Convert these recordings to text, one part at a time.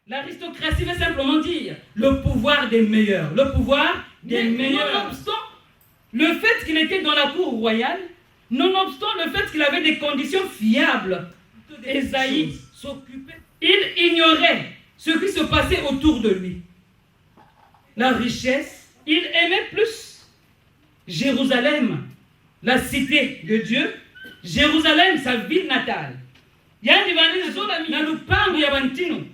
L'aristocratie veut simplement dire le pouvoir des meilleurs. Le pouvoir des meilleurs. Nonobstant le fait qu'il était dans la cour royale, nonobstant le fait qu'il avait des conditions fiables, Ésaïe s'occupait. Il ignorait ce qui se passait autour de lui. La richesse, il aimait plus Jérusalem, la cité de Dieu, Jérusalem, sa ville natale. Yandi vanizola na lupango ya bantino.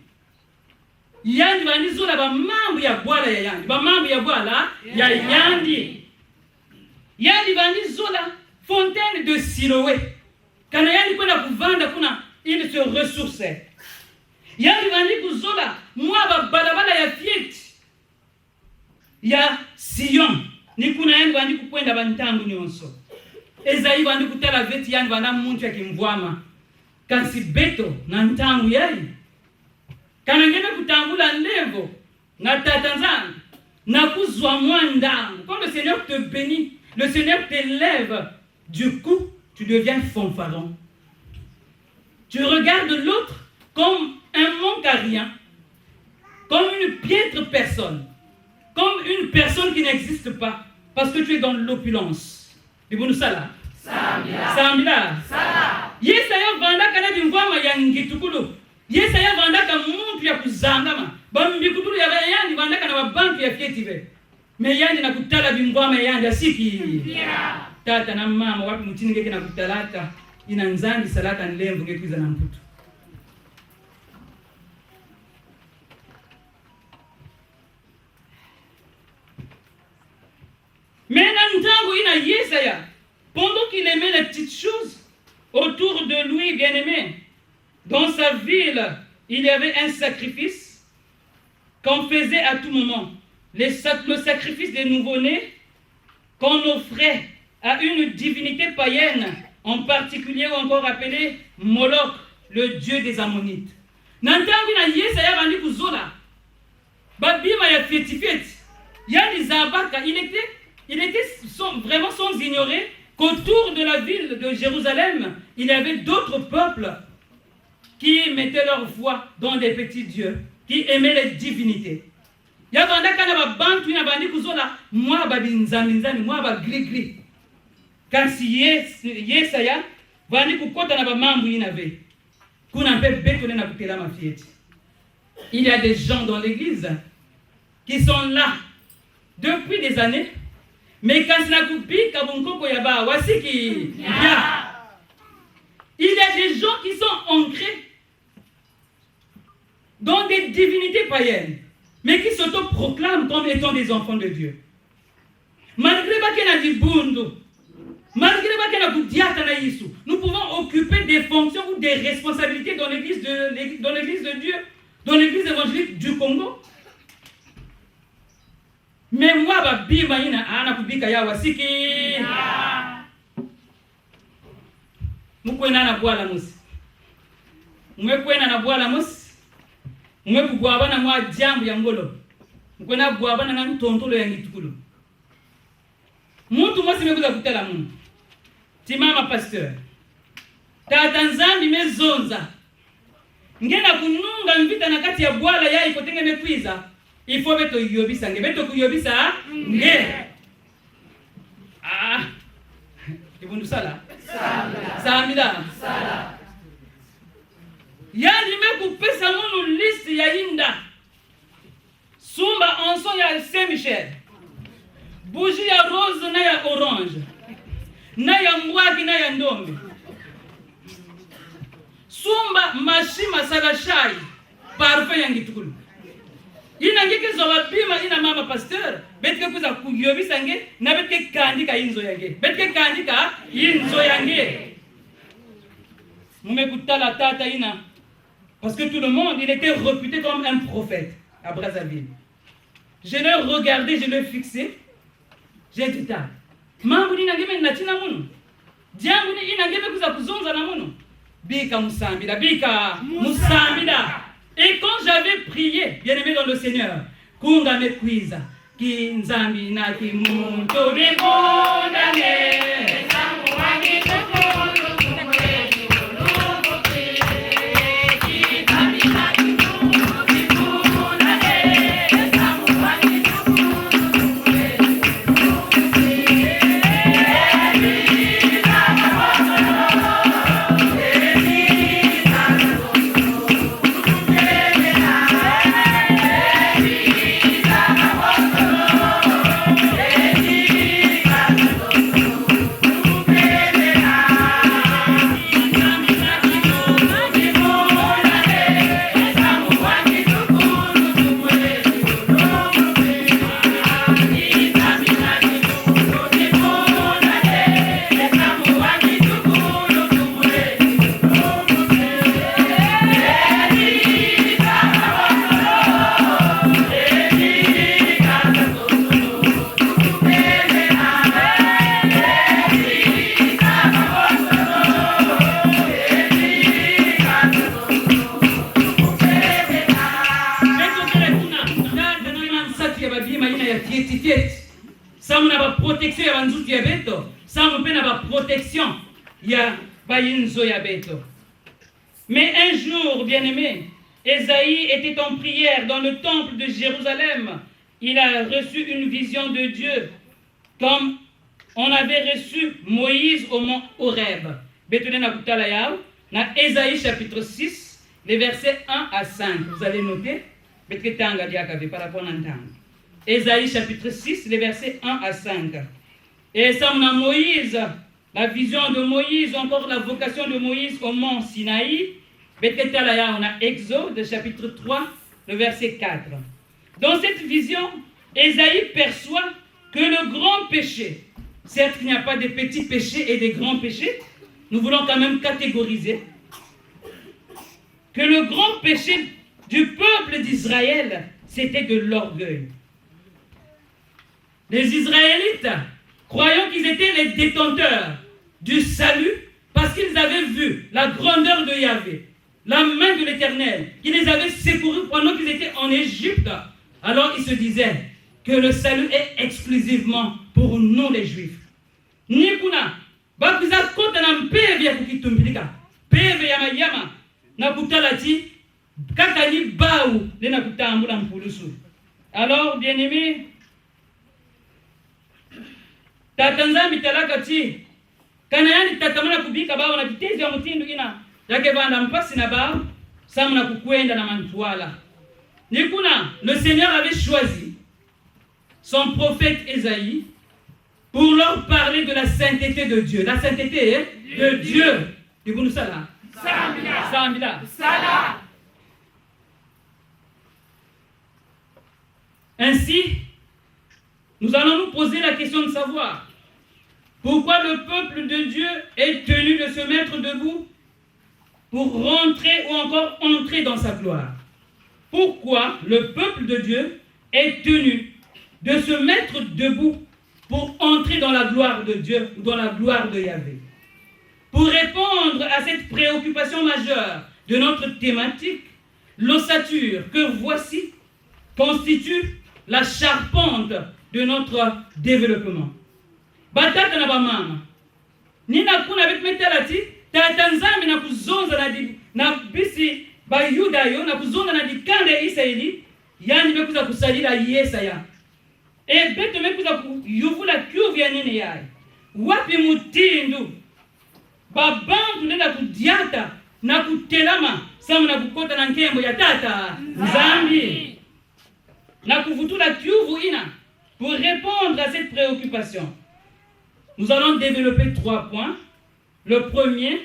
Yandi vanizola ba mambo ya bwala ya yandi, ba mambo ya bwala ya yandi. Yandi vanizola fontaine de Siloé. Kana yandi kwenda kuvanda kuna ili se ressourcer. Yandi vani kuzola mwa ba balabala ya fieti. Ya Sion. Ni kuna yandi vani kukwenda bantangu nyonso. Ezayi vani kutala veti yandi vana muntu yakimvwama. Kasi beto na ntangu yayi. Kana ngene kutambula nlevo na tatanzanga na kuzwa mwandangu. Quand le Seigneur te bénit, le Seigneur t'élève, du coup, tu deviens fanfaron. Tu regardes l'autre comme un manque à rien, comme une piètre personne, comme une personne qui n'existe pas, parce que tu es dans l'opulence. Et vous nous ça Samila. Yesaya vanda kana bingwama ya ngitukulu. Yesaya vanda ka muntu ya kuzangama. Bambikutulu ya bayandi vanda kana babantu ya fietive. Me yandi na kutala bingwama yandi asiki. Tata na mama wapi mutini ngeke na kutalata ina nzambi salata nlemvu ngekwiza na mputu. Maintenant ntango ina Yesaya, pendant qu'il aimait les petites choses autour de lui, bien-aimé, dans sa ville, il y avait un sacrifice qu'on faisait à tout moment. Le sacrifice des nouveau-nés qu'on offrait à une divinité païenne, en particulier ou encore appelé Moloch, le dieu des Ammonites. Nantangi na Yesaya bandi kuzola. Babima ya feti-feti. Yani Zabaka, il était vraiment sans ignorer qu'autour de la ville de Jérusalem, il y avait d'autres peuples qui mettaient leur foi dans des petits dieux, qui aimaient les divinités. Il y a des gens qui ont quand si Yesaya vani kukota na bamambu inave kuna mpe beto na kutela mafieti. Il y a des gens dans l'église qui sont là depuis des années, mais quand c'est kupika bonkoko ya ba wasiki ya. Il y a des gens qui sont ancrés dans des divinités païennes, mais qui s'auto-proclament comme étant des enfants de Dieu. Malgré bakena dibundu, malgré bakena kudiata na Yesu, nous pouvons occuper des fonctions ou des responsabilités dans l'église de Dieu, dans l'église évangélique du Congo. Mais moi babima ina ana kubika ya wasiki. Mukwena na bwala musi. Mwekwena na bwala musi. Mwekugwabana mwa jambu ya ngolo. Mkwena bwabana na ntontolo ya ngitukulu. Muntu mwasi mekuza kutela mungu. Timama pasteur. Tata nzambi mezonza. Ngena kununga mvita na kati ya bwala ya ikotenge mekwiza. Il faut beto yobisa nge. Beto kuyobisa nge. Ah. Ibundu sala. Samila. Sala. Yani mekupesa munu liste ya inda. Sumba anson ya Saint-Michel. Bougie ya rose na ya orange. Na ya mwaki na ya ndombe. Sumba mashima saga shai. Parfum ya ngitukulu. Ina ngeke zola bima ina mama pasteur. Betke kuza kuyobisa nge na betke kandika inzo yange. Betke kandika inzo yange. Mumekutala tata ina. Parce que tout le monde, il était réputé comme un prophète à Brazzaville. Je l'ai regardé, je l'ai fixé. J'ai dit, mambo ni nangeme natina muno. Diangu ni inangeme kuza kuzonza na muno. Bika musambida, bika musambida. Et quand j'avais prié, bien aimé dans le Seigneur, kunga mekwiza, ki nzambi na ki muntu bikondane. certifié. Ça on a pas protection ya banzuti ya beto. Ça on peut pas protection ya bayinzo ya beto. Mais un jour, bien-aimé, Ésaïe était en prière dans le temple de Jérusalem. Il a reçu une vision de Dieu, comme on avait reçu Moïse au mont Horeb. Dans Ésaïe chapitre 6, les versets 1 à 5. Vous allez noter. Ésaïe chapitre 6, les versets 1 à 5. Et ça, on a Moïse, la vision de Moïse, encore la vocation de Moïse au mont Sinaï. On a Exode chapitre 3, le verset 4. Dans cette vision, Ésaïe perçoit que le grand péché, certes il n'y a pas de petits péchés et de grands péchés, nous voulons quand même catégoriser, que le grand péché du peuple d'Israël, c'était de l'orgueil. Les Israélites, croyant qu'ils étaient les détenteurs du salut, parce qu'ils avaient vu la grandeur de Yahvé, la main de l'Éternel, qui les avait secourus pendant qu'ils étaient en Égypte, alors ils se disaient que le salut est exclusivement pour nous les Juifs. Nikuna, bakuza kota na mpeve ya kukitumbilika, peve ya mayama, na kutalati, kakani bau, le na kutambula mpulusu. Alors, bien-aimés, tatanza mitalakati, kanayani tatamana kubika bao na kitezi ya mutindu ina, yake banda mpasi na bao, samuna kukwenda na mantuala. Nikuna, le Seigneur avait choisi son prophète Ésaïe pour leur parler de la sainteté de Dieu. La sainteté de Dieu. Dis-vous ça là. Sambila. Ainsi, nous allons nous poser la question de savoir pourquoi le peuple de Dieu est tenu de se mettre debout pour rentrer ou encore entrer dans sa gloire. Pourquoi le peuple de Dieu est tenu de se mettre debout pour entrer dans la gloire de Dieu ou dans la gloire de Yahvé. Pour répondre à cette préoccupation majeure de notre thématique, l'ossature que voici constitue la charpente de notre développement. Batata na bamama. Nina kuna bit metalati, tatanzami na kuzonza na bisi bayuda yo na kuzonga na dikande Israeli, yani bekuza kusalira Yesaya. E beto mekuza kuyuvula kyuvu ya nene yaye. Wapi mutindu babantu nenda kudiata na kutelama samu na kukota na nkembo ya tata Nzambi na kuvutula kyuvu ina. Pour répondre à cette préoccupation, nous allons développer 3 points. Le premier,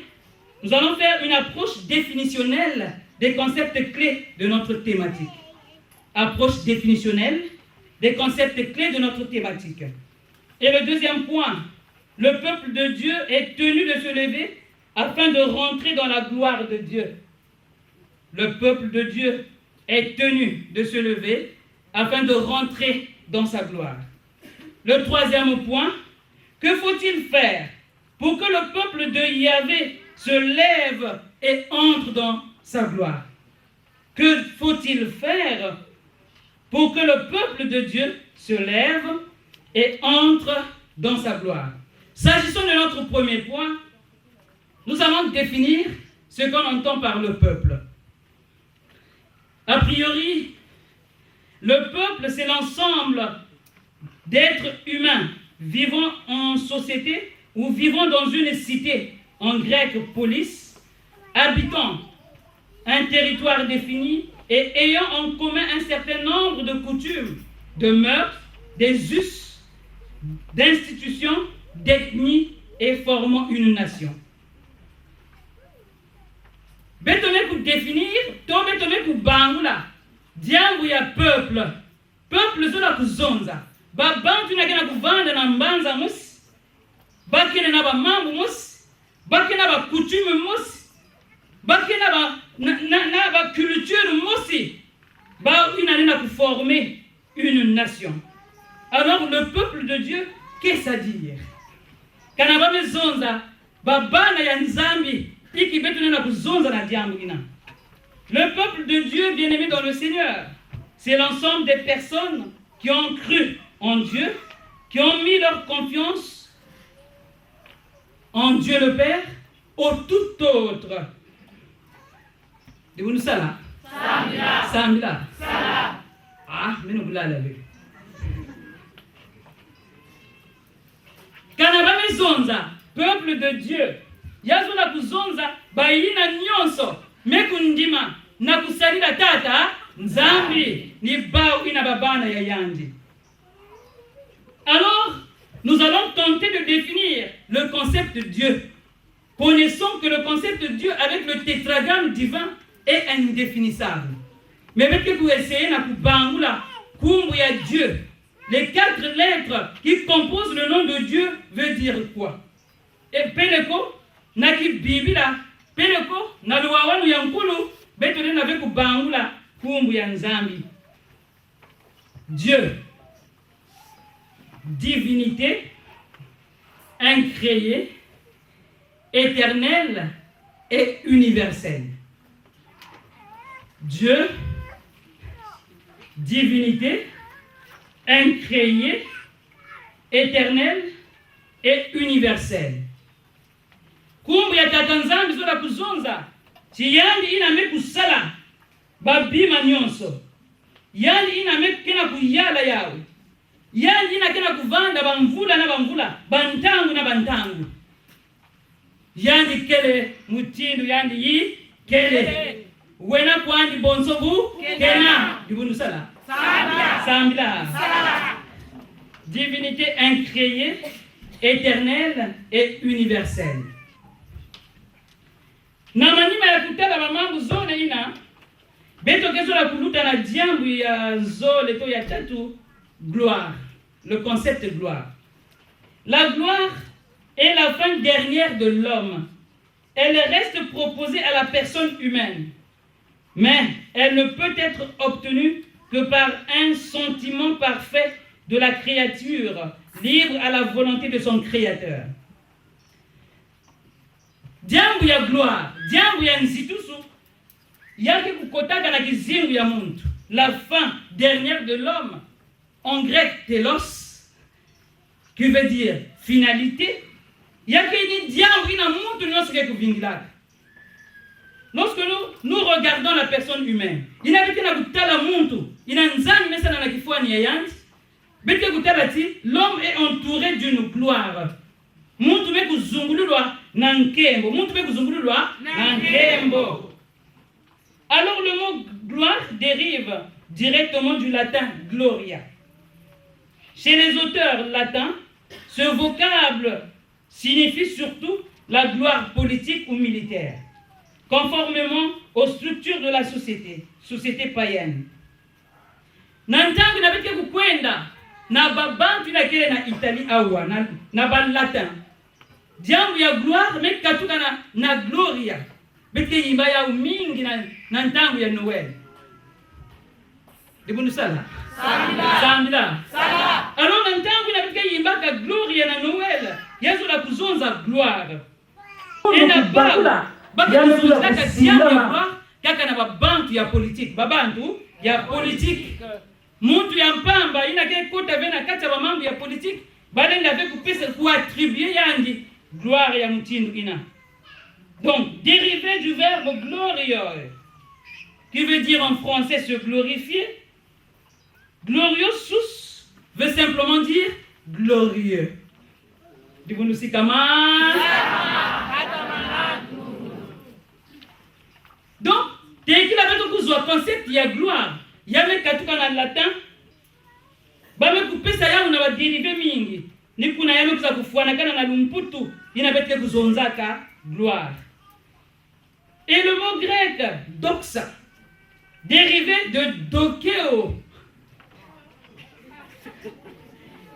nous allons faire une approche définitionnelle des concepts clés de notre thématique. Approche définitionnelle des concepts clés de notre thématique. Et le deuxième point, le peuple de Dieu est tenu de se lever afin de rentrer dans la gloire de Dieu. Le peuple de Dieu est tenu de se lever afin de rentrer dans sa gloire. Le troisième point, que faut-il faire pour que le peuple de Yahvé se lève et entre dans sa gloire? Que faut-il faire pour que le peuple de Dieu se lève et entre dans sa gloire? S'agissant de notre premier point, nous allons définir ce qu'on entend par le peuple. A priori, le peuple, c'est l'ensemble d'êtres humains vivant en société ou vivant dans une cité, en grec polis, habitant un territoire défini et ayant en commun un certain nombre de coutumes, de mœurs, des us, d'institutions, d'ethnies et formant une nation. Betone pour définir, to betone pour bangula, diambu ya peuple, peuple zola kuzonza, babantu na kuvanda na mbanza musi, bakene na ba mambu musi, bakene na ba coutume musi, bakene na ba culture musi, ba inanena pour former une nation. Alors le peuple de Dieu, qu'est-ce à dire? Kanaba mezonza, babana ya Nzambi, iki betu na kuzonza na diambu ina. Le peuple de Dieu, bien-aimé dans le Seigneur, c'est l'ensemble des personnes qui ont cru en Dieu, qui ont mis leur confiance en Dieu le Père, au tout autre. Et vous nous savez là? Samila. Ah, mais nous voulons aller. Kanaba mezonza, peuple de Dieu. Yazo la kuzonza, baina nyonso, mekundima, na kusalila tata, nzambi, ni bao ina babana ya yandi. Alors, nous allons tenter de définir le concept de Dieu. Connaissons que le concept de Dieu avec le tétragramme divin est indéfinissable. Mais maintenant que vous essayez de bangula kumbu ya Dieu, les 4 lettres qui composent le nom de Dieu veut dire quoi? Et peleko naki bibila, peleko na luawanu ya nkulu, betone na veku bangula kumbu ya nzambi. Dieu, divinité, incréée, éternelle et universelle. Dieu, divinité, incréée, éternelle et universelle. Kumbu ya tatanzambi zola kuzonza, chiyandi iname kusala, babima nyonso. Yandi iname kena kuyala yawe. Yandi ina kena kuvanda bamvula na bamvula, bantangu na bantangu. Yandi kele mutindu yandi yi kele. Wena kwandi bonsobu kena. Dibundu sala. Sambila. Divinité incréée, éternelle et universelle. Na manima ya kutala mamambu zone ina, beto kezo la kuluta na diambu ya zole to ya tatu, gloire. Le concept de gloire. La gloire est la fin dernière de l'homme. Elle reste proposée à la personne humaine. Mais elle ne peut être obtenue que par un sentiment parfait de la créature, libre à la volonté de son créateur. Diambu ya gloire, diambu ya nzitusu, yake kukotaka na kizingu ya muntu. La fin dernière de l'homme, en grec telos, qui veut dire finalité, yake ni diambu ina muntu nyosuke kuvingilaka. Lorsque nous regardons la personne humaine, il n'a pas kutala muntu, il a nzani mesa na kifuani ya yanti, bete kutala ti, l'homme est entouré d'une gloire. Muntu me kuzungululwa na nkembo, muntu me kuzungululwa na nkembo. Alors le mot gloire dérive directement du latin gloria. Chez les auteurs latins, ce vocable signifie surtout la gloire politique ou militaire, conformément aux structures de la société païenne. Nantangu na bete kukwenda na babantu na kele na Italie awa na ba latin. Diambu ya gloire me katuka na gloria. Bete yimba ya mingi na ntangu ya Noël. Dibundu sala. Sambila. Alors ntangu na bete yimba ka gloria na Noël. Yesu la kuzonza gloire. Ena bala. Baka kuzonza ka diambu ya gloire kaka na babantu ya politique. Babantu ya politique. Muntu ya mpamba ina ke kota vena kata ba mambo ya politique. Balenga ve kupesa kuattribuer yandi gloire ya mutindu ina. Donc, dérivé du verbe glorieux, qui veut dire en français se glorifier, gloriosus veut simplement dire glorieux. Dis-vous aussi comment? Donc, dès qu'il avait tout le concept, il y a gloire. Il y a même katuka en latin, ba me couper ça ya una ba dérivé mingi. Ni kuna ya mekuza kufuana kana na lumputu, ina bete kuzonzaka gloire. Et le mot grec doxa, dérivé de dokeo.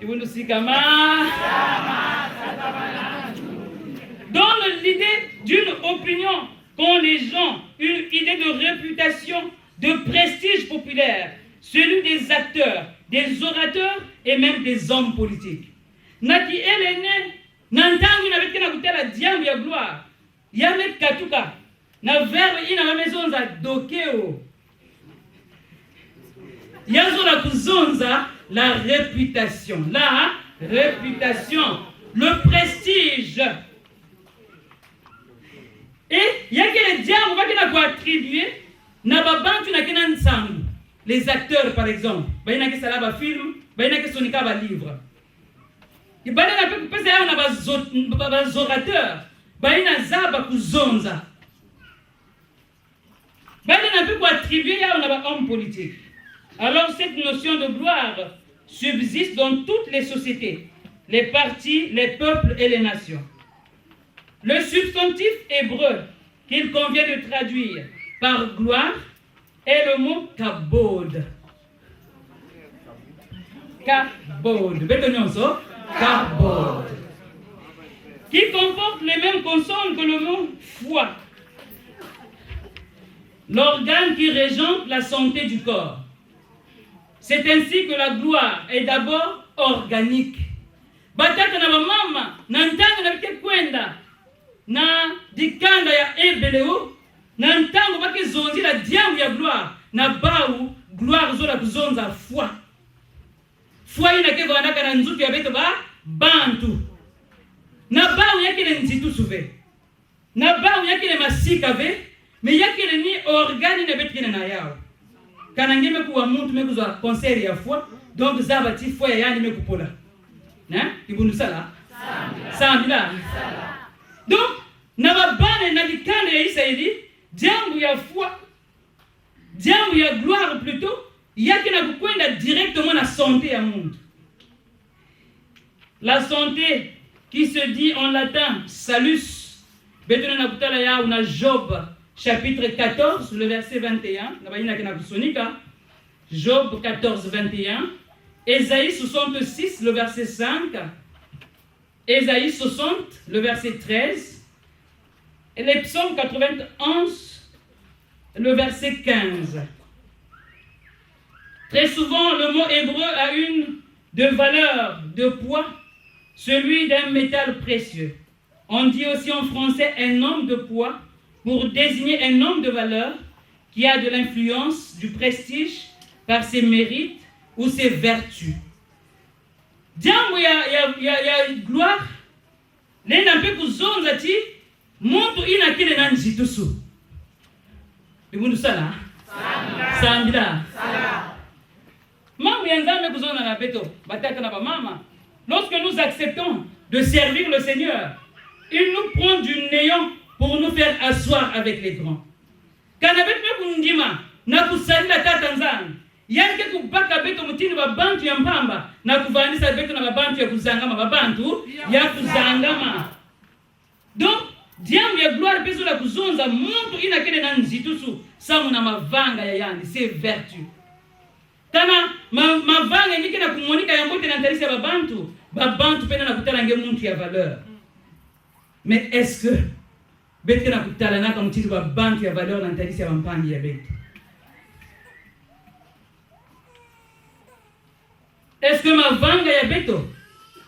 Et vous nous dites comment? Donne l'idée d'une opinion qu'ont les gens, une idée de réputation, de prestige populaire, celui des acteurs, des orateurs et même des hommes politiques. Naki elene, nantangu na bete na kutela diambu ya gloire, yame katuka. Na verbe ina na maison za dokeo. Yazo la kuzonza la réputation. La réputation. Le prestige. Et il y a que les diables qui vont attribuer les acteurs par exemple. Il y a qui film, il y a qui sonika livre. Il y a des orateurs, il y a des kuzonza. Il y a qui attribuer à un homme politique. Alors cette notion de gloire subsiste dans toutes les sociétés, les partis, les peuples et les nations. Le substantif hébreu qu'il convient de traduire par gloire est le mot kabod. Kabod. Kabod. Qui comporte les mêmes consonnes que le mot foi. L'organe qui régente la santé du corps. C'est ainsi que la gloire est d'abord organique. Batata na mama na ntanga na kwenda na dikanda ya ebeleo na ntango bakizonzi la diambu ya gloire na bau gloire zo la kuzonza foi. Foi ina ke vanaka na nzuki ya beto ba bantu. Na bau yake le nzitu suve. Na bau yake le masika ve, me yake le ni organi na beto na yao. Kana ngeme kuwa muntu mekuzwa concert ya foi, donc zabati foi ya yani mekupola. Hein? Ibunu sala? Sambila. Donc, nababane na dikanda ya Isaïdi, diambu ya foi, diambu ya gloire plutôt, yaki na kukwenda directement la santé ya monde. La santé qui se dit en latin salus, betona na kutala ya una Job chapitre 14, le verset 21, nabaina kena kusonika, Job 14, 21, Ésaïe 66, le verset 5, Ésaïe 60, le verset 13, et les psaumes 91, le verset 15. Très souvent, le mot hébreu a une de valeur, de poids, celui d'un métal précieux. On dit aussi en français un homme de poids pour désigner un homme de valeur qui a de l'influence, du prestige par ses mérites ou ses vertus. Diambo ya gloire, nena mpe kuzonza ti muntu ina kile na nzitusu. Ibundu sala? Sambila. Mambo ya nzambe kuzonza na beto, batata na ba mama. Lorsque nous acceptons de servir le Seigneur, il nous prend du néant pour nous faire asseoir avec les grands. Kana beto kundima na kusalila tata nzambe. Yanke kubaka beto mutini babantu ya mpamba na kuvanisa beto na babantu ya kuzangama babantu ya kuzangama. Donc diambu ya gloire peso la kuzonza muntu ina kene na nzitusu samu na mavanga ya yandi, c'est vertu. Tana mavanga nike na kumonika ya mbote na ntarisi ya babantu pena na kutala nge muntu ya valeur. Mais est-ce que beto na kutala naka mutini babantu ya valeur na ntarisi ya bampangi ya beto? Est-ce que ma vanga ya beto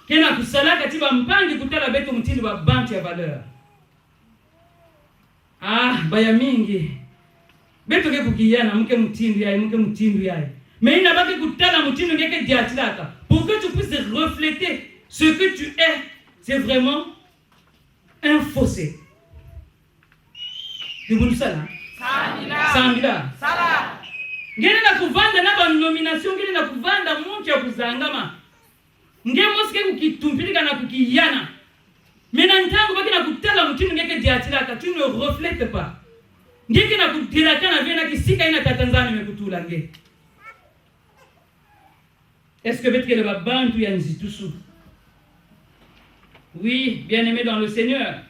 kena kusala katiba mpangi kutala beto mutini wa bantu ya valeur? Ah, baya mingi. Beto ke kukiyana mke mutindu yae. Mais il n'a pas que kutala mutindu ngeke diatilaka. Pour que tu puisses refléter ce que tu es, c'est vraiment un fossé. Tu veux ça là? Sambila. Sala. Ngene na kuvanda na ba nomination ngene na kuvanda muntu ya kuzangama. Ngene moske kukitumpilika na kukiyana. Mena ntango baki na kutala mutinu ngeke diatilaka, tu ne reflètes pas. Ngeke na kudiraka na vena kisika ina tatanzani mekutula nge. Est-ce que betre le babantu ya nzitusu? Oui, bien-aimé dans le Seigneur.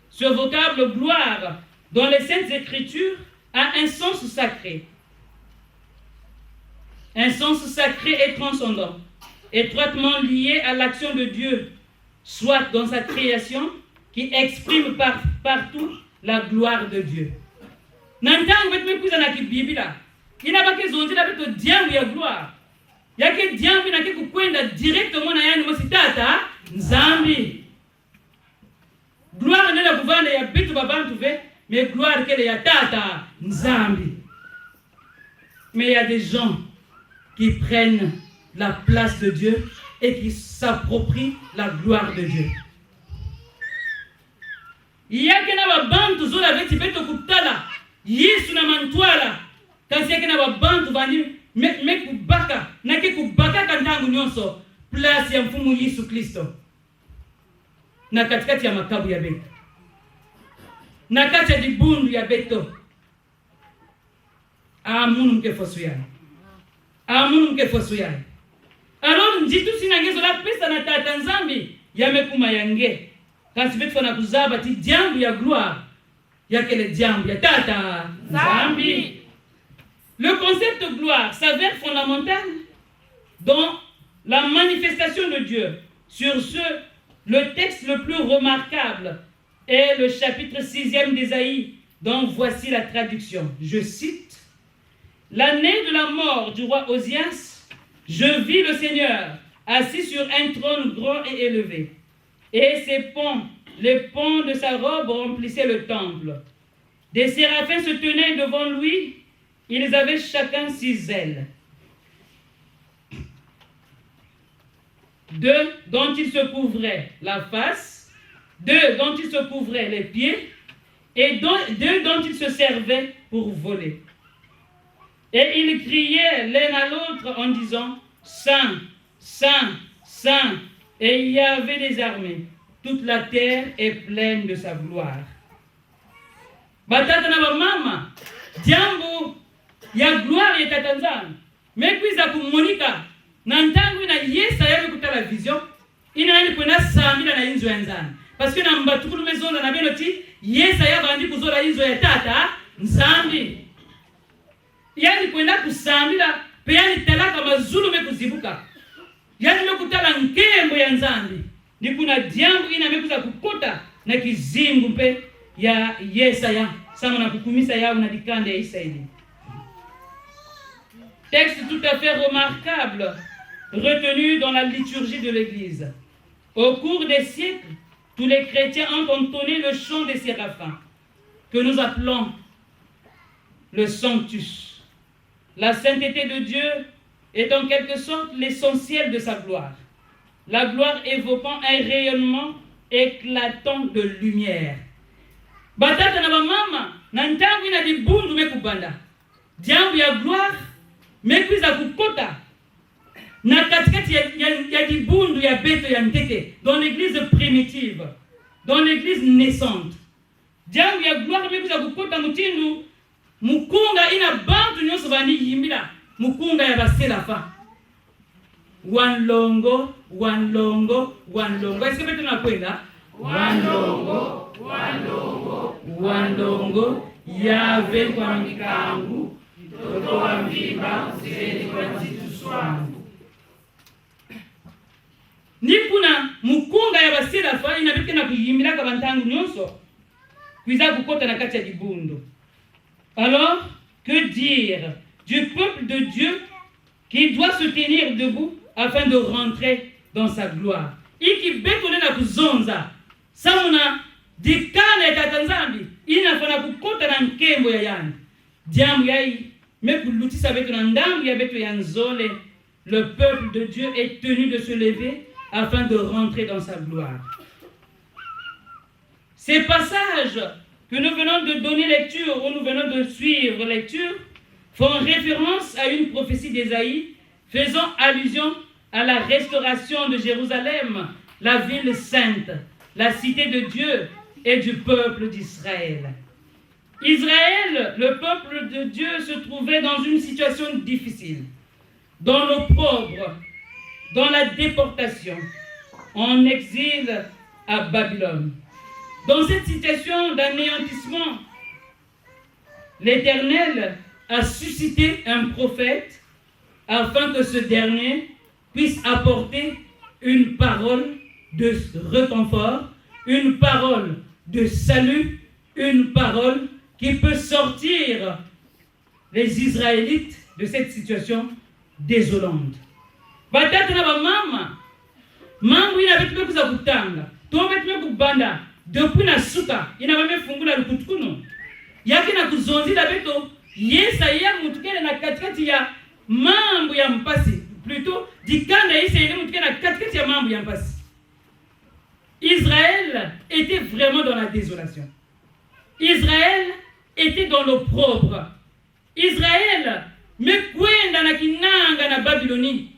Ce vocable gloire dans les Saintes Écritures a un sens sacré. Un sens sacré et transcendant, étroitement lié à l'action de Dieu, soit dans sa création, qui exprime partout la gloire de Dieu. Nantango betme kuza na kibibila. Ina bake zonzi la beto diambu ya gloire. Yake diambu na ke kukwenda directement na yani mositata nzambi. Gloire nela kuvanda ya beto babantu ve, mais gloire kele ya tata nzambi. Mais il y a des gens qui prennent la place de Dieu et qui s'approprie la gloire de Dieu. Yake na babantu zola beti beto kutala Yesu na mantwala kasi yake na babantu bani me kubaka na ke kubaka kantangu nyonso place ya mfumu Yesu Kristo na katikati ya makabu ya beto na kati ya dibundu ya beto. Amunu mke fosu yani. Amunu mke fosu yani. Alors njitu sinangezo la pesa na tata nzambi yamekuma yange. Kasi betu fana kuzaba ti diambu ya gloire yake le diambu ya tata nzambi. Le concept de gloire s'avère fondamental dans la manifestation de Dieu. Sur ce, le texte le plus remarquable est le chapitre 6e d'Ésaïe, dont voici la traduction. Je cite: l'année de la mort du roi Osias, je vis le Seigneur assis sur un trône grand et élevé, et ses pans, les pans de sa robe remplissaient le temple. Des séraphins se tenaient devant lui, ils avaient chacun 6 ailes. 2 dont ils se couvraient la face, 2 dont ils se couvraient les pieds, et 2 dont ils se servaient pour voler. Et ils criaient l'un à l'autre en disant: Saint, Saint, Saint. Et il y avait des armées. Toute la terre est pleine de sa gloire. Batata na mama, jambo ya gloire ya tatanzana. Mekwiza kumunika na ntangu na Yesa yabe kutala vision. Ina ni kwenda samila na inzo yanzana. Parce que na mbatukulu mezola na benoti Yesa yabandi kuzola inzo ya tata nzambi. Yani kwenda kusamila pe yani talaka mazulu mekuzibuka. Yani mekutala nkembo ya nzambi. Ni kuna diambu ina mekuza kukota na kizimbu pe ya Yesaya. Sama na kukumisa yao na dikande ya Isaïe. Texte tout à fait remarquable, retenu dans la liturgie de l'Église. Au cours des siècles, tous les chrétiens ont entonné le chant des séraphins, que nous appelons le Sanctus. La sainteté de Dieu est en quelque sorte l'essentiel de sa gloire. La gloire évoquant un rayonnement éclatant de lumière. Batata na mama na ntangu ina dibundu mekubanda. Diambu ya gloire mekwiza kukota na katikati ya dibundu ya beto ya ntete dans l'église primitive, dans l'église naissante. Diambu ya gloire mekwiza kukota mutindu mukunga ina bantu nyonso bani yimbila mukunga ya baselafa. One longo, one longo, one longo. Est-ce que beto na kwenda? One longo, one longo, one longo. Yave kwa mikangu, toto wa mvimba, zeni kwa titu swangu. Nipuna mukunga ya baselafa inabike na kuyimilaka bantangu nyonso kwiza kukota na kati ya dibundu. Alors, que dire du peuple de Dieu qui doit se tenir debout afin de rentrer dans sa gloire? Iki betole na kuzonza samuna dikana ya tatanzambi inafana kukota na nkembo ya yani diamu yai mekulutisa beto na ndambu ya beto ya nzole. Le peuple de Dieu est tenu de se lever afin de rentrer dans sa gloire. Ces passages que nous venons de donner lecture, ou nous venons de suivre lecture, font référence à une prophétie d'Ésaïe faisant allusion à la restauration de Jérusalem, la ville sainte, la cité de Dieu et du peuple d'Israël. Israël, le peuple de Dieu, se trouvait dans une situation difficile, dans l'opprobre, dans la déportation, en exil à Babylone. Dans cette situation d'anéantissement, l'Éternel a suscité un prophète afin que ce dernier puisse apporter une parole de réconfort, une parole de salut, une parole qui peut sortir les Israélites de cette situation désolante. Batata na mama, mangu ina betu kuza kutanga, to betu kubanda, depuis na suka ina bamefungula lukutukuno. Yaki na kuzonzila beto Yesaya mutukele na katikati ya mambo ya mpasi, plutôt Israël était vraiment dans la désolation. Israël était dans l'opprobre. Israël mekwenda na kinanga na Babylonie.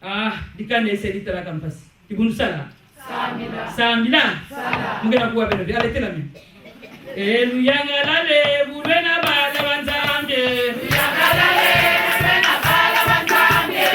Ah, dikane selita la campasi. Ibunu sala. Samila. Mungena kuwa beno. Alete la mi. Luyangalale bulena bala banzambe. Luyangalale bulena bala banzambe.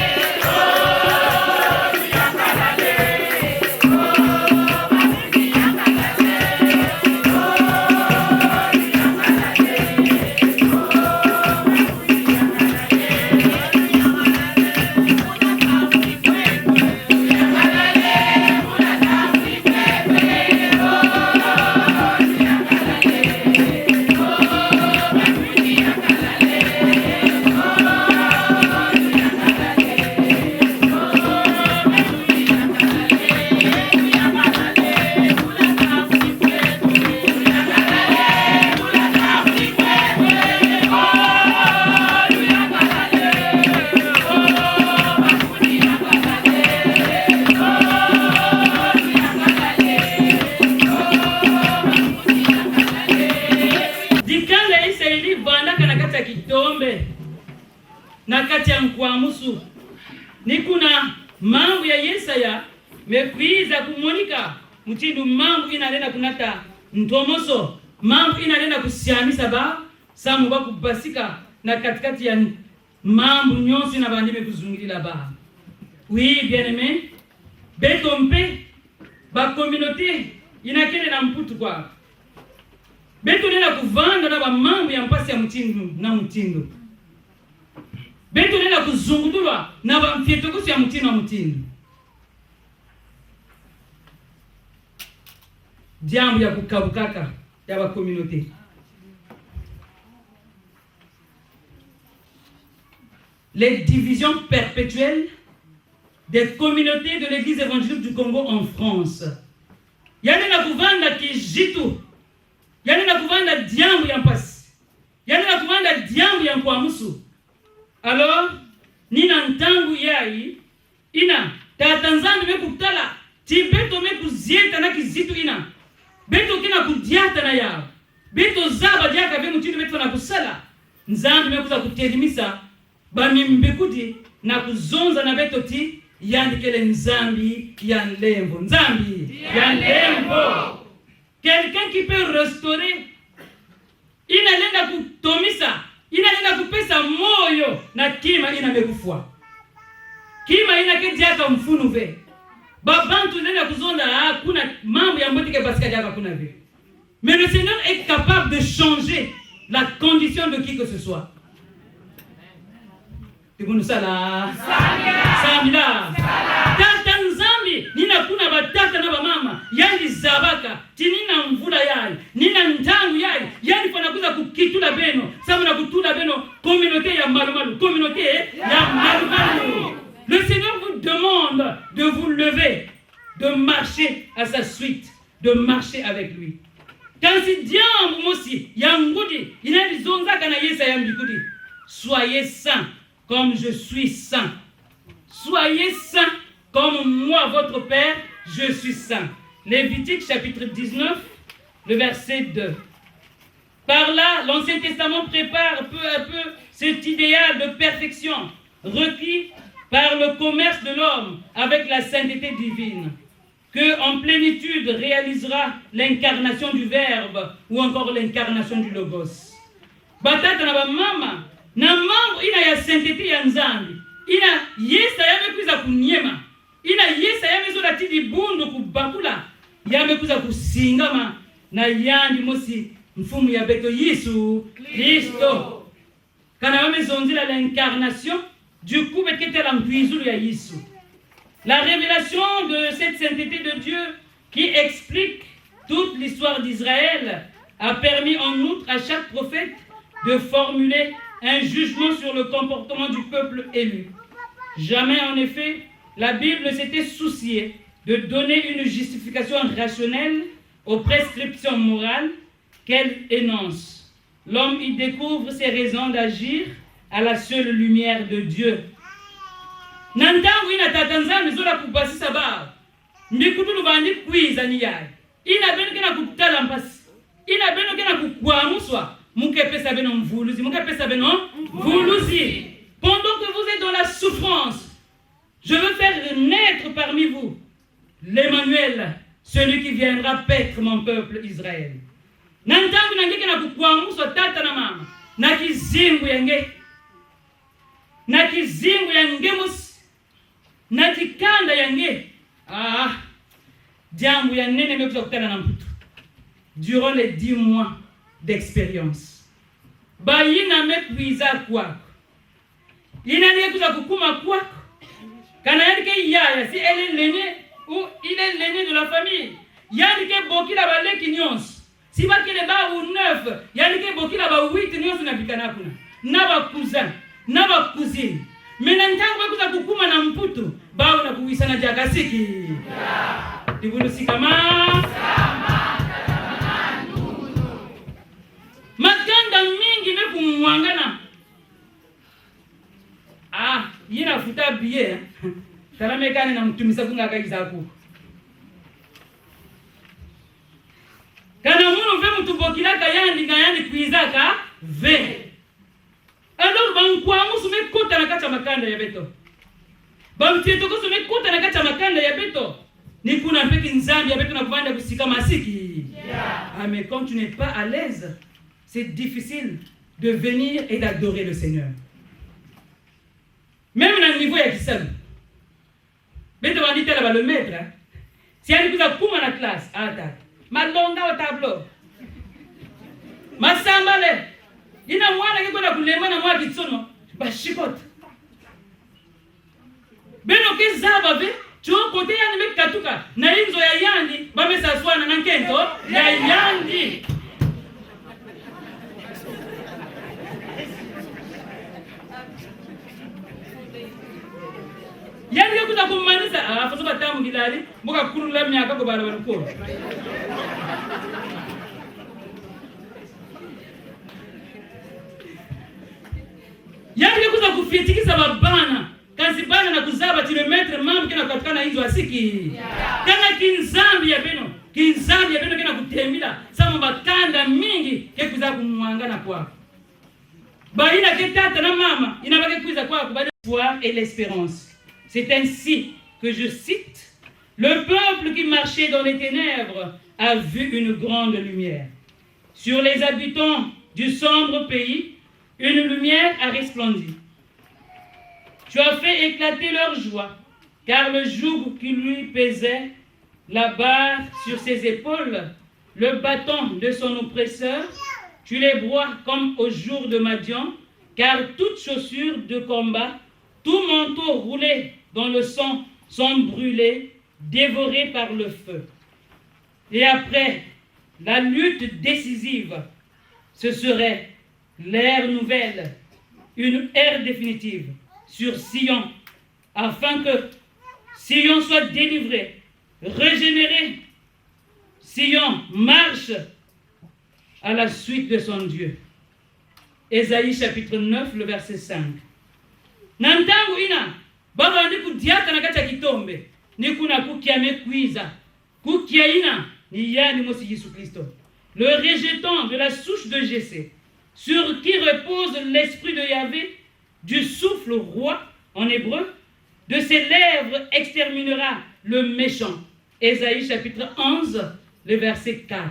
Musu nikuna mambo ya Yesaya mekwiza kumonika mutindo mambo inalenda kunata ntomoso mambo inalenda kusiamisa ba samu ba kubasika na katikati ya mambo nyonsi na bandime kuzungilila ba. Oui bien-aimé, betompe ba communauté inakende na mputu kwa beto nena kuvanda na ba mambo ya mpasi ya mutindo na mutindo beto nena kuzungulwa na bamfietokosi ya mutino wa mutino. Jambo ya kukabukaka ya ba communauté. Les divisions perpétuelles des communautés de l'église évangélique du Congo en France. Yani na kuvanda kijitu. Yani na kuvanda jambo ya mpasi. Yani na kuvanda jambo ya mkwamusu. Alors, nina ntangu yai, ina, tatanzani me kutala, ti beto me kuzieta na kizitu ina, beto kina kudiata na yao, beto zaba diaka ve mutindo beto na kusala, nzambi me kuza kutelimisa, bami mbekuti na kuzonza na beto ti, yandikele nzambi ya lembo, nzambi ya lembo. Quelqu'un qui peut restaurer, ina lenda kutomisa, inalenda kupesa moyo na kima ina mekufua. Kima ina kediaka mfunu ve. Babantu nenda kuzonda hakuna mambo ya mbotike basika diaka kuna ve. Mais le Seigneur est capable de changer la condition de qui que ce soit. Tibunu sala. Samila. Tata nzambi nina kuna batata na bamama yani zabaka tinina mvula yai nina ntangu yai yani panakuza kukitula beno samu na kutula beno communauté ya malumalu communauté ya malumalu. Le Seigneur vous demande de vous lever, de marcher à sa suite, de marcher avec lui. Quand si diambo mosi yangudi inalizonza kana Yesa yambikudi, soyez saints comme je suis saint. Soyez saints comme moi, votre Père, je suis saint. Lévitique chapitre 19, le verset 2. Par là, l'Ancien Testament prépare peu à peu cet idéal de perfection requis par le commerce de l'homme avec la sainteté divine, que en plénitude réalisera l'incarnation du Verbe ou encore l'incarnation du Logos. Batata na ba mama na mambo ina ya sainteté ya nzambi ina Yesa yamekuza kunyema ina Yesa yamezola tidi bundu kubakula yamekuza kusingama na yandi mosi mfumu ya beto Yesu Kristo kana yamezonzila l'incarnation du coup betete la mpuizulu ya Yesu. La révélation de cette sainteté de Dieu qui explique toute l'histoire d'Israël a permis en outre à chaque prophète de formuler un jugement sur le comportement du peuple élu. Jamais en effet la Bible s'était souciée de donner une justification rationnelle aux prescriptions morales qu'elle énonce. L'homme y découvre ses raisons d'agir à la seule lumière de Dieu. Nantangu ina tatanzami zola kubasisa bao. Mbikutulu bandi kwiza ni yai. Ina beno kena kutala mpasi. Ina beno kena kukwamuswa. Muke pesa beno mvuluzi. Muke pesa beno mvuluzi. Pendant que vous êtes dans la souffrance, je veux faire naître parmi vous l'Emmanuel, celui qui viendra paître mon peuple Israël. Nantangu nange kena kukwamuswa tata na mama. Na kizingu yange. Na kizingu yange musi. Na kikanda yange. Jambo ya nene mekuza kutana na mputu. Durant les 10 mois d'expérience. Bayina mekwiza kwako. Ina nekuza kukuma kwako. Kana yandike yaya si elle est l'aînée ou il est l'aîné de la famille. Yandike bokila baleki nyonso. Si bakile ba ou 9, yandike bokila ba 8 nyonso na bikana kuna. Na ba cousin, na ba cousine. Mena ntango bakuza kukuma na mputu, ba una kuwisa na jakasiki. Tibulu sikama. Makanda mingi meku mwangana. Yina futa biye. Taramekane na mtumisa kunga kaiza ku. Kana munu ve mutubokila kayandi ngayandi kuizaka ve. Alors bankwamu sume kota na kacha makanda ya beto. Bamtieto ko sume kota na kacha makanda ya beto. Ni kuna peki nzambi ya beto na kuvanda kusika masiki. Mais quand tu n'es pas à l'aise, c'est difficile de venir et d'adorer le Seigneur. Même dans le niveau ya kisabu. Beto bandita la le maître. Si elle kuza kuma na classe, ata. Malonga au tableau. Masambale. Ina mwana kiko kulema na mwa kitsono. Bashikota. Beno kezaba be, chuo kote yani mekatuka. Na inzo ya yandi, bamesa swana na nkento ya yandi. Yandi kuta kumanisa, faso batamu gilali, mboka kurula myaka ko bala baluko. Yandi kuza kufitikisa babana, kazi bana na kuzaba kilometre mambo kina katukana hizo asiki. Kana kinzambi ya beno kina kutembila sama batanda mingi ke kuza kumwangana kwako. Baina ke tata na mama inabaki kuiza kwako bado foi et l'espérance. C'est ainsi que je cite, le peuple qui marchait dans les ténèbres a vu une grande lumière. Sur les habitants du sombre pays, une lumière a resplendi. Tu as fait éclater leur joie, car le joug qui lui pesait, la barre sur ses épaules, le bâton de son oppresseur, tu les broies comme au jour de Madian, car toute chaussure de combat, tout manteau roulé dans le sang sont brûlés, dévorés par le feu. Et après la lutte décisive, ce serait l'ère nouvelle, une ère définitive sur Sion, afin que Sion soit délivré, régénéré. Sion marche à la suite de son Dieu. Ésaïe chapitre 9, le verset 5. Nantangu ina, baba ndi kudiaka na kacha kitombe, ni kuna kukia mekwiza, kukia ina, ni yani mosi Jésus Christ. Le rejetant de la souche de Jessé, sur qui repose l'esprit de Yahvé, du souffle roi en hébreu, de ses lèvres exterminera le méchant. Ésaïe chapitre 11, le verset 4.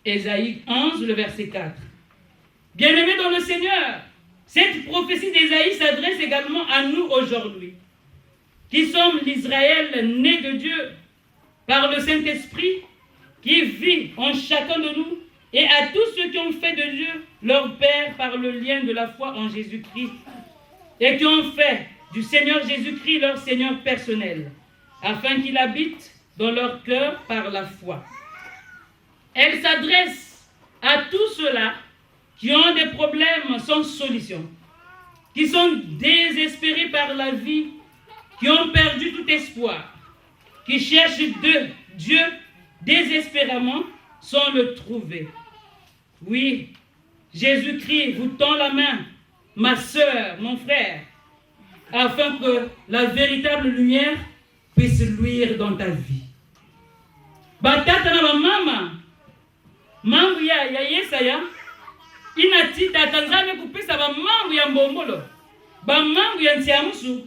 Ésaïe 11, le verset 4. Bien-aimés dans le Seigneur, cette prophétie d'Ésaïe s'adresse également à nous aujourd'hui, qui sommes l'Israël né de Dieu par le Saint-Esprit, qui vit en chacun de nous, et à tous ceux qui ont fait de Dieu leur Père par le lien de la foi en Jésus-Christ, et qui ont fait du Seigneur Jésus-Christ leur Seigneur personnel, afin qu'il habite dans leur cœur par la foi. Elle s'adresse à tous ceux-là qui ont des problèmes sans solution, qui sont désespérés par la vie, qui ont perdu tout espoir, qui cherchent Dieu désespérément sans le trouver. Oui, Jésus-Christ vous tend la main, ma sœur, mon frère, afin que la véritable lumière puisse luire dans ta vie. Batata na mama mambo ya Yesaya inati tata nzambe kupesa ba mambo ya mbombolo ba mambo ya ntiamusu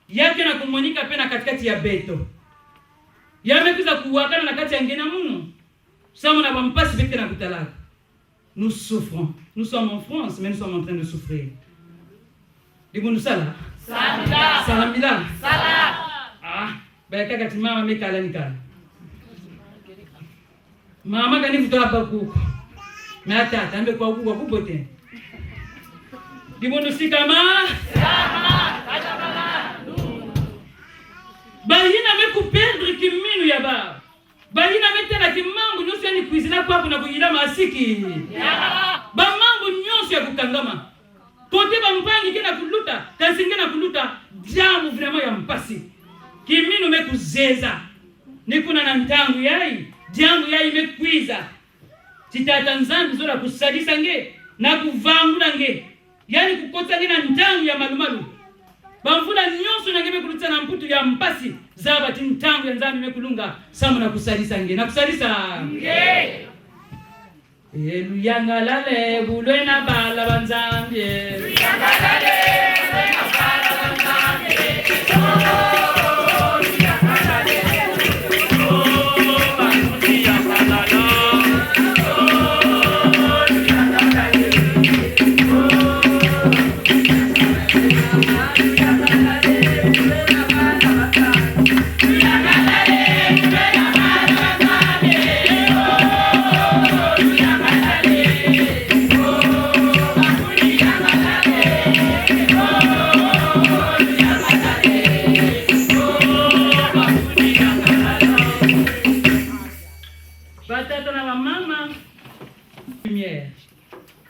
yake na kumonika pena katikati ya beto yamekuza kuwakana na kati ya ngena muno sama na bampasi bete na kutalaka. Nous souffrons, nous sommes en France mais nous sommes en train de souffrir. Dibu nusala salamila salamila sala ba kaka timama mekala nikala mama kani vutola bakuko na tata ambe kwa kuko kubote dibono sikama sama kajabala bayina me ku perdre kiminu ya bayina metela kimambu nyonso ya ni cuisine kwa kuna kuyila masiki ba mambu nyonso ya kukangama kote ba mpangi kina kuluta kasinge na kuluta jamu vraiment ya mpasi kiminu me kuzeza nikuna na ntangu yai jamu yai mekwiza titata nzambi zola kusadisa nge na kuvangula nge yani kukota nge na ntangu ya malumalu bamvula nyonso na nge mekulutsa na mputu ya mpasi zaba ti ntangu ya nzambi mekulunga samu na kusadisa nge na kusadisa nge luyangalale bulwe na bala banzambi luyangalale bulwe na bala banzambi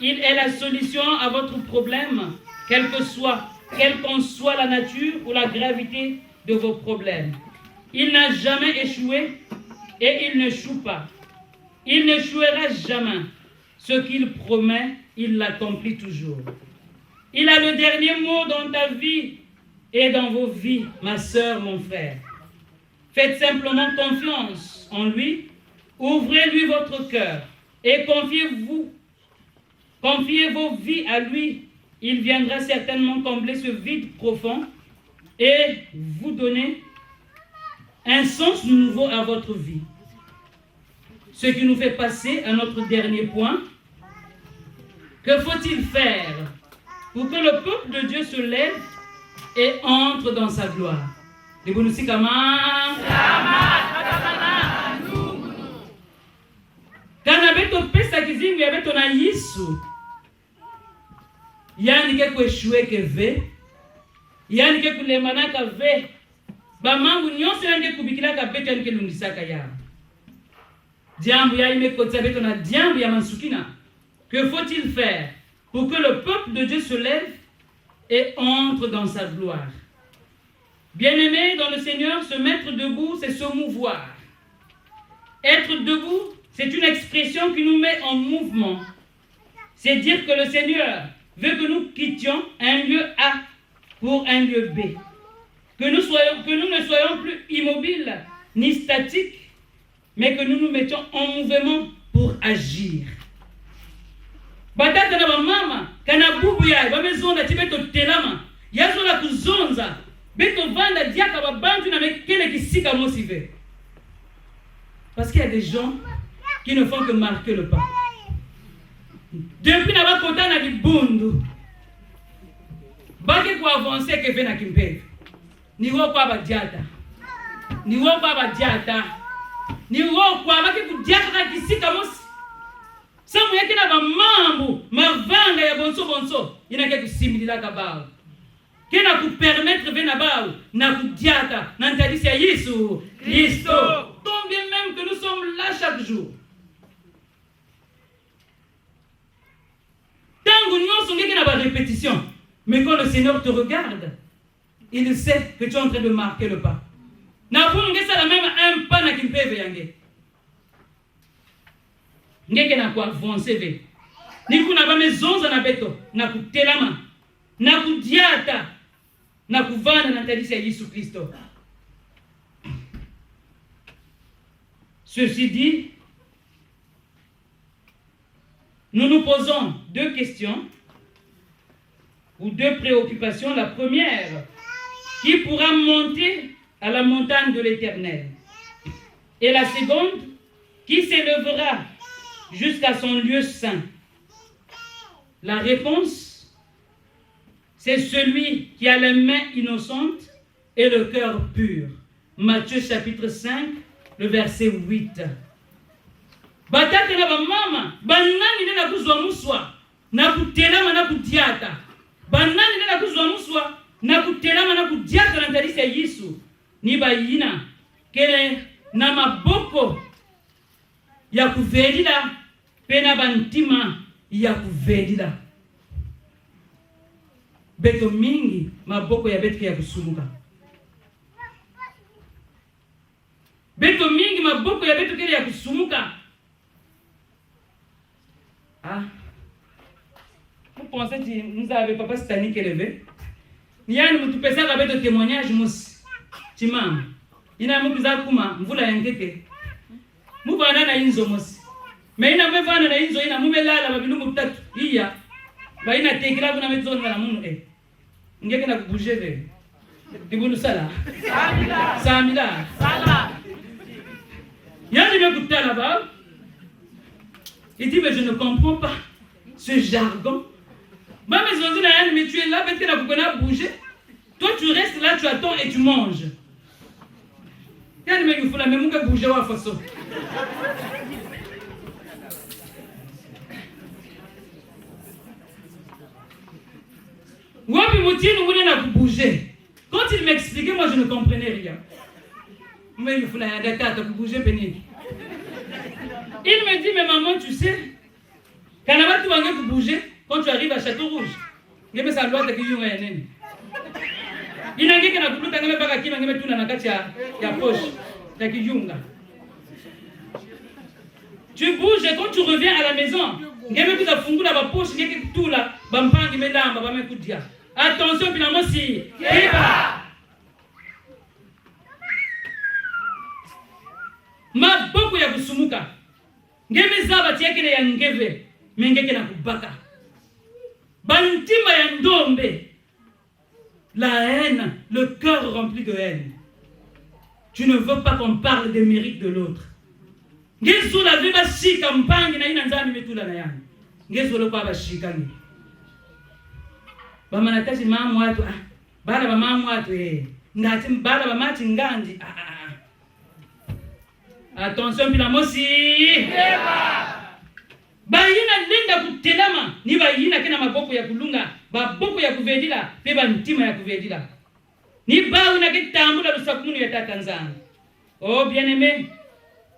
Il est la solution à votre problème, quelle qu'en soit la nature ou la gravité de vos problèmes. Il n'a jamais échoué et il n'échoue pas. Il n'échouera jamais. Ce qu'il promet, il l'accomplit toujours. Il a le dernier mot dans ta vie et dans vos vies, ma sœur, mon frère. Faites simplement confiance en lui, ouvrez-lui votre cœur et confiez vos vies à lui. Il viendra certainement combler ce vide profond et vous donner un sens nouveau à votre vie. Ce qui nous fait passer à notre dernier point. Que faut-il faire pour que le peuple de Dieu se lève et entre dans sa gloire? Kana beto pesa kizingu ya beto na Yesu. Yani ke kueshue ke ve. Yani ke kulemana ka ve. Ba mangu nyonso yani kubikila ka beto yani ke lundisaka ya. Diambu ya ime kotsa beto na diambu ya mansukina. Que faut-il faire pour que le peuple de Dieu se lève et entre dans sa gloire? Bien-aimé dans le Seigneur, se mettre debout, c'est se mouvoir. Être debout, c'est une expression qui nous met en mouvement. C'est dire que le Seigneur veut que nous quittions un lieu A pour un lieu B. Que nous ne soyons plus immobiles ni statiques, mais que nous nous mettions en mouvement pour agir. Batata na mama kana bubu ya bamezonda tibeto telama yazola kuzonza beto vanda diaka babantu na mekele kisika mosive. Parce qu'il y a des gens qui ne font que marquer le pas. Depuis na bakota na libundu bake ko avancer ke vena kimpe ni wo kwa badiata ni wo kwa badiata ni wo kwa bake ku diata na kisika mosi. Samu yake na mamambu mavanga ya bonso inake kusimilila kabao kena kupermettre vena bao na kudiata na ntadisi ya Yesu Kristo. Tant bien même que nous sommes là chaque jour. Tango nyonso ngeke na ba répétition, mais quand le Seigneur te regarde, il sait que tu es en train de marquer le pas. Na bunge ça la même un pas na kimpeve yange. Ngeke na kwa avancer ve. Ni kuna ba mezonza na beto na kutelama na kudiata na kuvana na kanisa ya Yesu Kristo. Ceci dit, nous nous posons deux questions ou deux préoccupations. La première, qui pourra monter à la montagne de l'Éternel? Et la seconde, qui s'élèvera jusqu'à son lieu saint? La réponse, c'est celui qui a les mains innocentes et le cœur pur. Matthieu chapitre 5, le verset 8. Batata na bamama, banani nena kuzwa muswa, na kutelama na kudiata. Banani nena kuzwa muswa, na kutelama na kudiata na kanisa ya Yesu. Ni bayina kele na maboko ya kuvedila pena bantima ya kuvedila. Beto mingi maboko ya beto ya kusumuka. Beto mingi maboko ya beto kele ya kusumuka. Ah. Vous pensez que nous avons papa Stani qui est levé? Il y a un petit avec un témoignage mousse. Timam. Il y a un petit kuma, mvula yangeke. Muvana na inzo mousse. Mais il a même vana na inzo, il a même là la babilu mutatu. Il y a. Bah il a tekila kuna metzoni na munu eh. Ngeke na bouger ve. Dibunu sala. Samila. Sala. Y'a des mecs là-bas. Il dit, mais je ne comprends pas ce jargon. Mais tu es là, peut-être que la boucle a bougé. Toi, tu restes là, tu attends et tu manges. Il faut la même bouger à la façon. Bouger. Quand il m'expliquait, moi, je ne comprenais rien. Mais il faut la bouger, béni. Il me dit, mais maman, tu sais, quand tu vas bouger, quand tu arrives à Château Rouge, il me ça loi de qui il n'a qu'à la boule, tu pas qui m'a mis tout dans la carte ya poche, tu bouges et quand tu reviens à la maison, il y a tout à fondre dans la poche, il y a tout là, bampan qui met là, va me couper. Attention, finalement, si. Ma beaucoup ya kusumuka. Ngeme zaba tiekele ya ngeve, mengeke na kubaka. Bantima ya ndombe. La haine, le cœur rempli de haine. Tu ne veux pas qu'on parle des mérites de l'autre. Ngezo la vie bashika mpangi na ina nzambi metula na yani. Ngezo lo kwa bashika ni. Ba manataji mamu watu bala ba mamu watu ngati bala ba mati ngandi Attention, puis la mosi. Bayina linda kutelama ni bayina kena maboko ya kulunga, baboko ya kuvedila, peba ntima ya kuvedila. Ni bauna kitambula lusakunu ya tatanzana. Oh bien-aimé,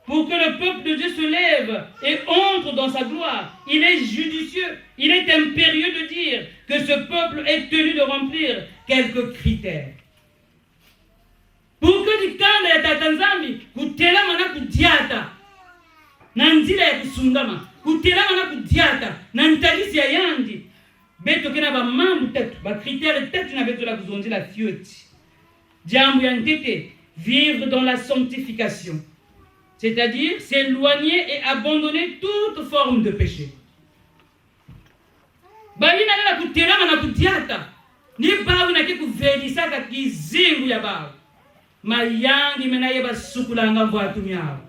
pour que le peuple de Dieu se lève et entre dans sa gloire, il est judicieux, il est impérieux de dire que ce peuple est tenu de remplir quelques critères. Pour que du kanda ya tatanzambi kutelama na kudiata na nzila ya kusungama kutelama na kudiata na ntalisi ya yandi beto kena ba mambu tatu ba critère tatu na beto la kuzonzi la fioti jambo ya ntete vivre dans la sanctification, c'est-à-dire s'éloigner et abandonner toute forme de péché. Balina na kutelama na kudiata ni bawi na kikuvedisa ka kizingu ya bawi mayangi menaye basukulanga mvatu myao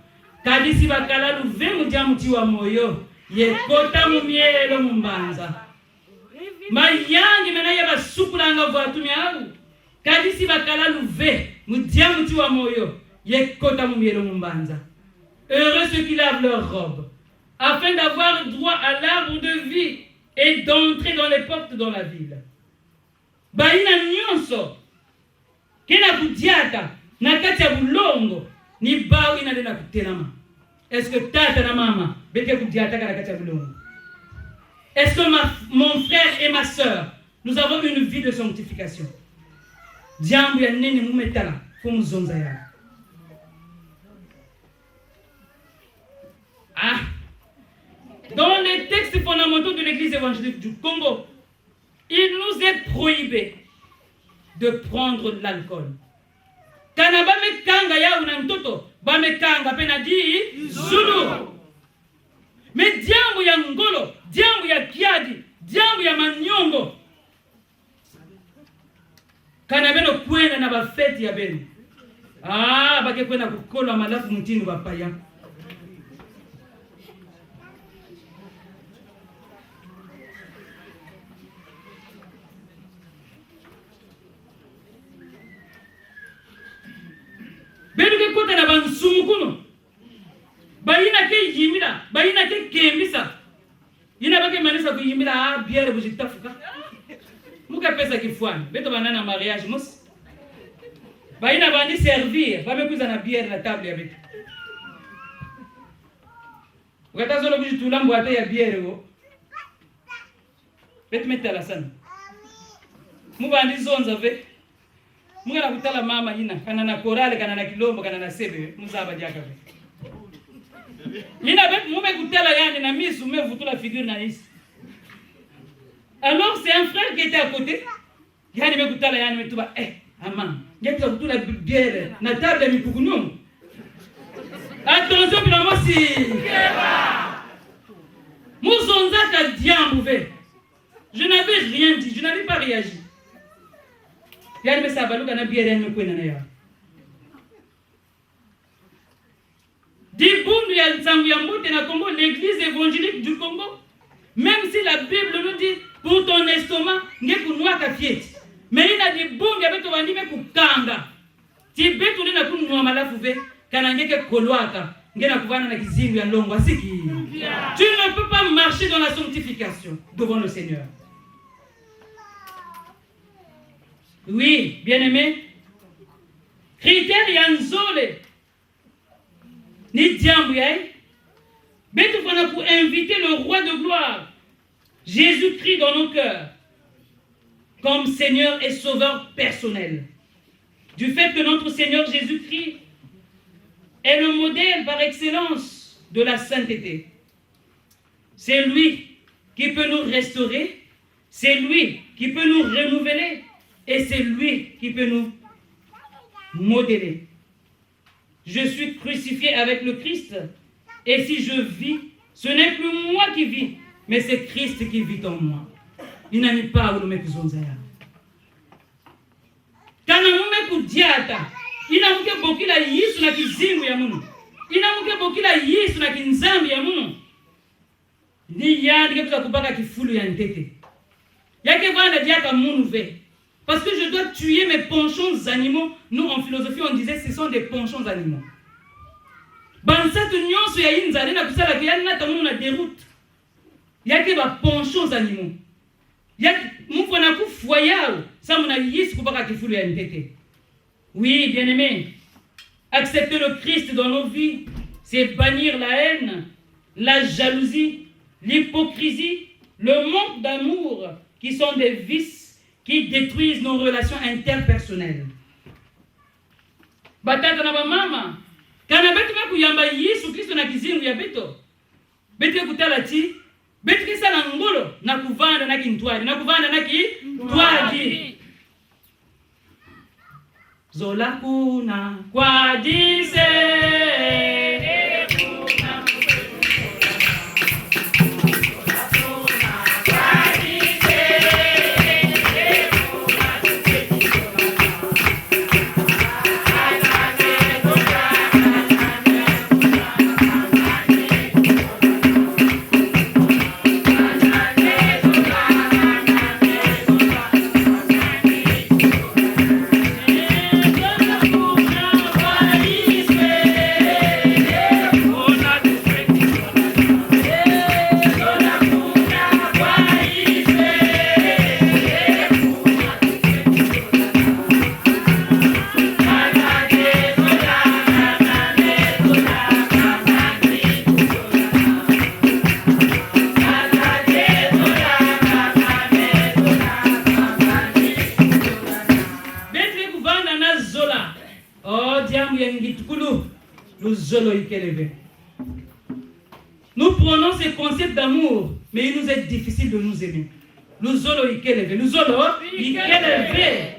kadisi bakala luve mujamuti wa moyo yekota mumielo mumbanza mayangi menaye basukulanga mvatu myao kadisi bakala luve mujamuti wa moyo yekota mumielo mumbanza. Heureux ceux qui lavent leurs robes afin d'avoir droit à l'arbre de vie et d'entrer dans les portes dans la ville. Baina nyonso kena kudiata na kati ya bulongo ni bawi na dena kutelama. Est-ce que tata na mama bete kudiata kana kati ya bulongo? Est-ce que mon frère et ma sœur, nous avons une vie de sanctification? Jambo ya nene mumetala kumuzonza ya. Dans les textes fondamentaux de l'église évangélique du Congo, il nous est prohibé de prendre l'alcool. Kana bamekanga ya una mtoto, bamekanga pena di zulu. Mais diambo ya ngolo, diambo ya kiadi, diambo ya manyongo. Kana beno kwenda na bafeti ya beno. Bake kwenda kukolwa malafu mtini bapaya. Beno ke kota na bansumu kuno. Bayina ke yimira, bayina ke kembisa. Yina bake manisa ku yimira biere bujitafuka. Muka pesa kifuani. Beto banana mariage mus. Bayina bandi servir, bamekuza na biere na table ya beto. Ukatazo lo bujitulambo ate ya biere wo. Beto metala sana. Mubandi zonza ve. Mungana kutala mama yina kana na korale kana na kilombo kana na sebe muzaba jaka ve. Yina bet mume kutala yani na misu me vutula figure na isi. Alors c'est un frère qui était à côté. Yani me kutala yani me tuba maman, yeta kutula biere na table mi pukunum. Attention bila mosi. Muzonza ka diambe. Je n'avais rien dit, je n'avais pas réagi. Yani me sabaluka na biere me kwena na ya. Dibundu ya nsangu ya mbote na Congo, l'église évangélique du Congo. Même si la Bible nous dit pour ton estomac, nge kunwa ka fieti. Mais il a dit bon, il y avait tout le monde qui kanga. Si betu lina kunwa malafu ve, kana ngeke kolwaka, ngena kuvana na kizingu ya longo asiki. Tu ne peux pas marcher dans la sanctification devant le Seigneur. Oui, bien-aimé. Critère yanzole. Ni diambu yai. Betu fana pour inviter le roi de gloire, Jésus-Christ dans nos cœurs, comme Seigneur et Sauveur personnel. Du fait que notre Seigneur Jésus-Christ est le modèle par excellence de la sainteté. C'est lui qui peut nous restaurer, c'est lui qui peut nous renouveler et c'est lui qui peut nous modeler. Je suis crucifié avec le Christ et si je vis, ce n'est plus moi qui vis, mais c'est Christ qui vit en moi. Il n'a mis pas où le mec zonzaya. Kana mume kudiata, ina muke bokila Yesu na kizingu ya munu. Ina muke bokila Yesu na kinzambi ya munu. Ni yandi ke kubaka kifulu ya ntete. Yake vanda diaka munu ve. Parce que je dois tuer mes penchants animaux. Nous en philosophie on disait ce sont des penchants animaux. Bansatu nyonso ya inzale na kusala ke yana ta munu na déroute. Yake ba penchants animaux. Oui, bien-aimé, accepter le Christ dans nos vies, c'est bannir la haine, la jalousie, l'hypocrisie, le manque d'amour, qui sont des vices qui détruisent nos relations interpersonnelles. Batata na ba mama, kana betu ba kuyamba Yesu Kristo na kizingu ya beto. Betu kutala ti Betri sala ngolo na kuvanda na kintwali na kuvanda na kitwali zola kuna kwa dise Nous prenons ces concepts d'amour, mais il nous est difficile de nous aimer. Nous zolo ikeleve, nous zolo ikeleve.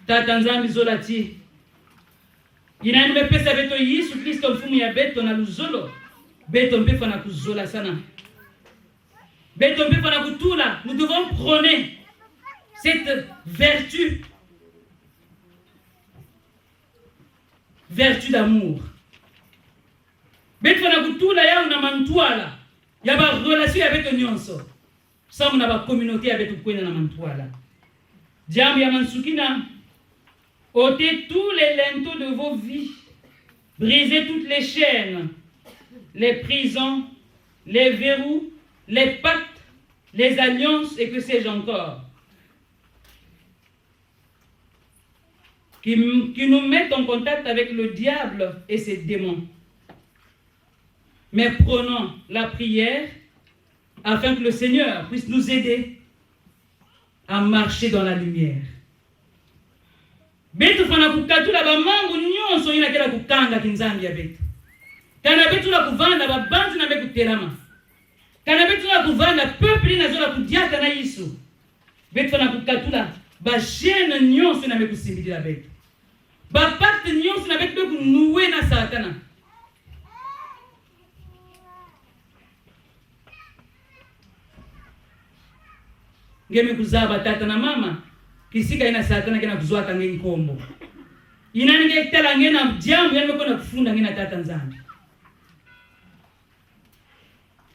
Tata nzambi zolati. Inani mepesa beto Yesu Kristo mfumu ya beto na luzolo. Beto mpefa na kuzola sana. Beto mpefa na kutula. Nous devons prôner cette vertu. Vertu d'amour. Beto na kutula ya una mantuala. Ya ba relation ya beto nyonso. Samu na ba communauté ya beto kwena na mantuala. Jambo ya mansukina. Ôtez tous les linteaux de vos vies. Brisez toutes les chaînes, les prisons, les verrous, les pactes, les alliances et que sais-je encore. Qui nous mettent en contact avec le diable et ses démons. Mais prenons la prière afin que le Seigneur puisse nous aider à marcher dans la lumière. Betu fana kukatula ba mambo nyonso ina kila kukanga kinzambi ya betu. Kana betu na kuvanda ba bantu na beku telama. Kana betu na kuvanda peuple na zola kudiaka na Yesu. Betu fana kukatula ba jeune nyonso na beku simbidila betu. Ba pacte nyonso na beku noué na satana. Ngeme kuzaba tata na mama. Kisika ina satana kena kuzoa ngeni kombo. Ina nge tela ngena jambo yango kona kufunda ngena tata nzambi.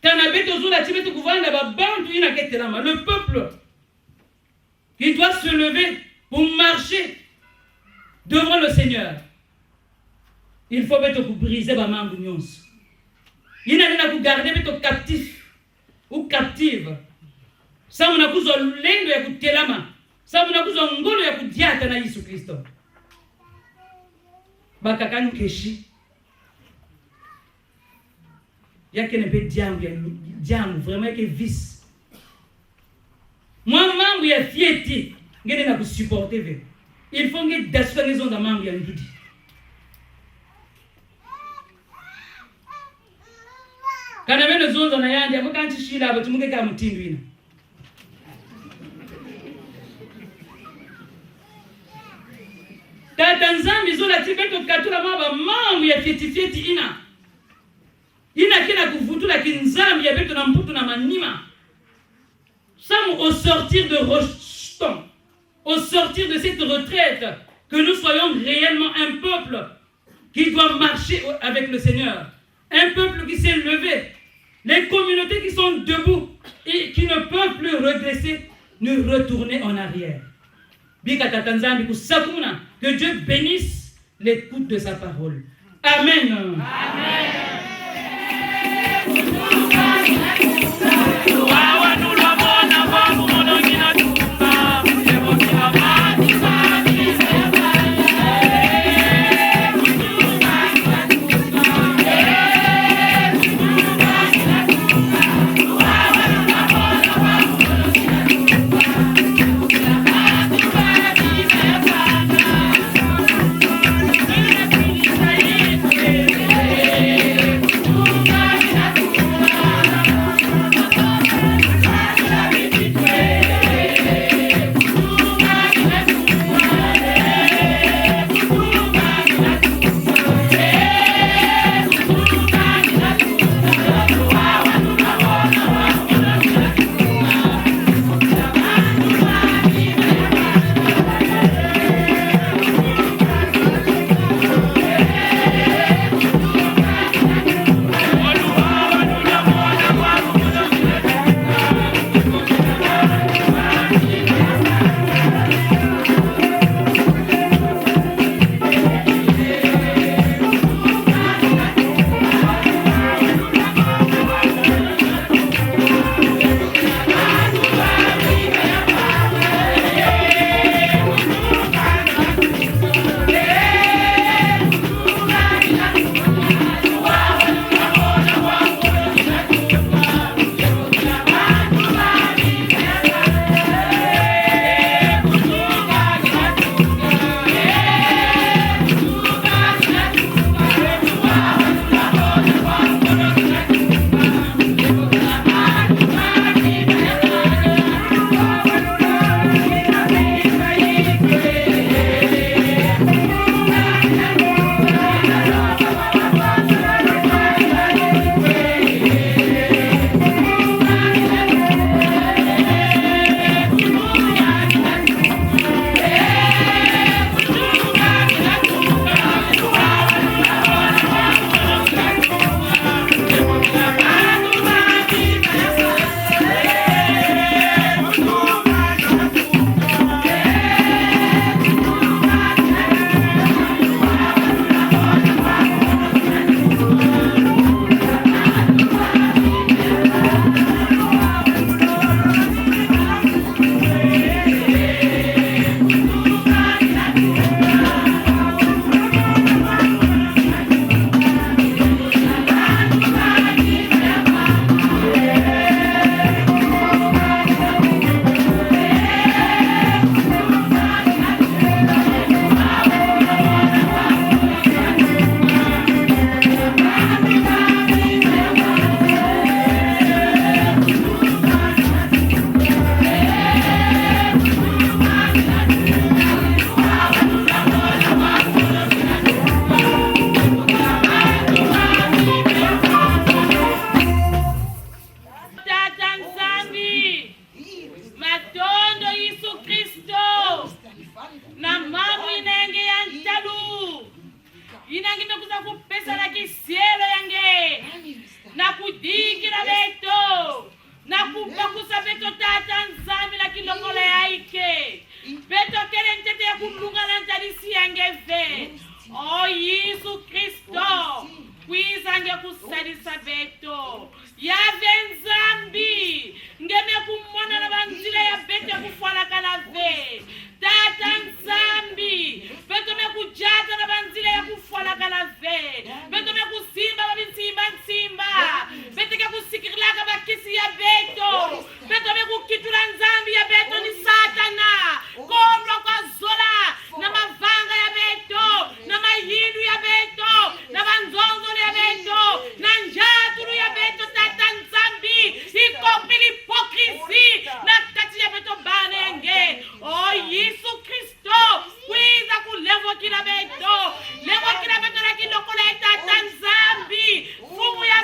Kana beto zula tibetu kuvanda ba bantu ina ketelama. Le peuple qui doit se lever pour marcher devant le Seigneur. Il faut beto ku briser ba mambu nyonso. Ina nina ku garder beto captif ou captive. Sa muna kuzo lendo ya kutelama. Sababu nakuzo ngolo ya kudiata na Yesu Kristo. Bakakani keshi. Yake nepe jambu vraiment yake vice. Moi mambo ya fieti ngene na kusupporter ve. Il faut nge dasuka ngezo na mambo ya ndudi. Kana meno zonzo na yandi amukanchi shila abo tumuke ka mutindu ina. Tata nzambi zola tibeto katula maba mambo ya fieti ina. Ina kina kuvutula kinzambi ya beto na mputu na manima. Samu au sortir de rejeton, au sortir de cette retraite, que nous soyons réellement un peuple qui doit marcher avec le Seigneur. Un peuple qui s'est levé. Les communautés qui sont debout et qui ne peuvent plus regresser, ne retourner en arrière. Que Dieu bénisse l'écoute de sa parole. Amen. Amen. inangime kuza kupesa na kisielo yange na kudikira beto na kupakusa beto tata nzambi na kilokola yaike beto kele ntete ya kulunga na ntarisi yange ve o Yesu Kristo kwizange kusalisa beto yave nzambi ngeme kumona na banzile ya beto kufwala kana ve tata nzambi beto me kujata na banzile ya kufwala kana ve beto me kusimba babinsimba nsimba beto ke kusikirlaka bakisi ya beto beto me kukitula nzambi ya beto ni satana kono kwa zola na mavanga ya beto na mahindu ya beto na banzonzo ya beto na njaturu ya beto tata nzambi ikopili hipokrisi na kati ya beto banenge o Yesu Kristo kwiza kulevo kila beto na kilokola ya tata nzambi fumu ya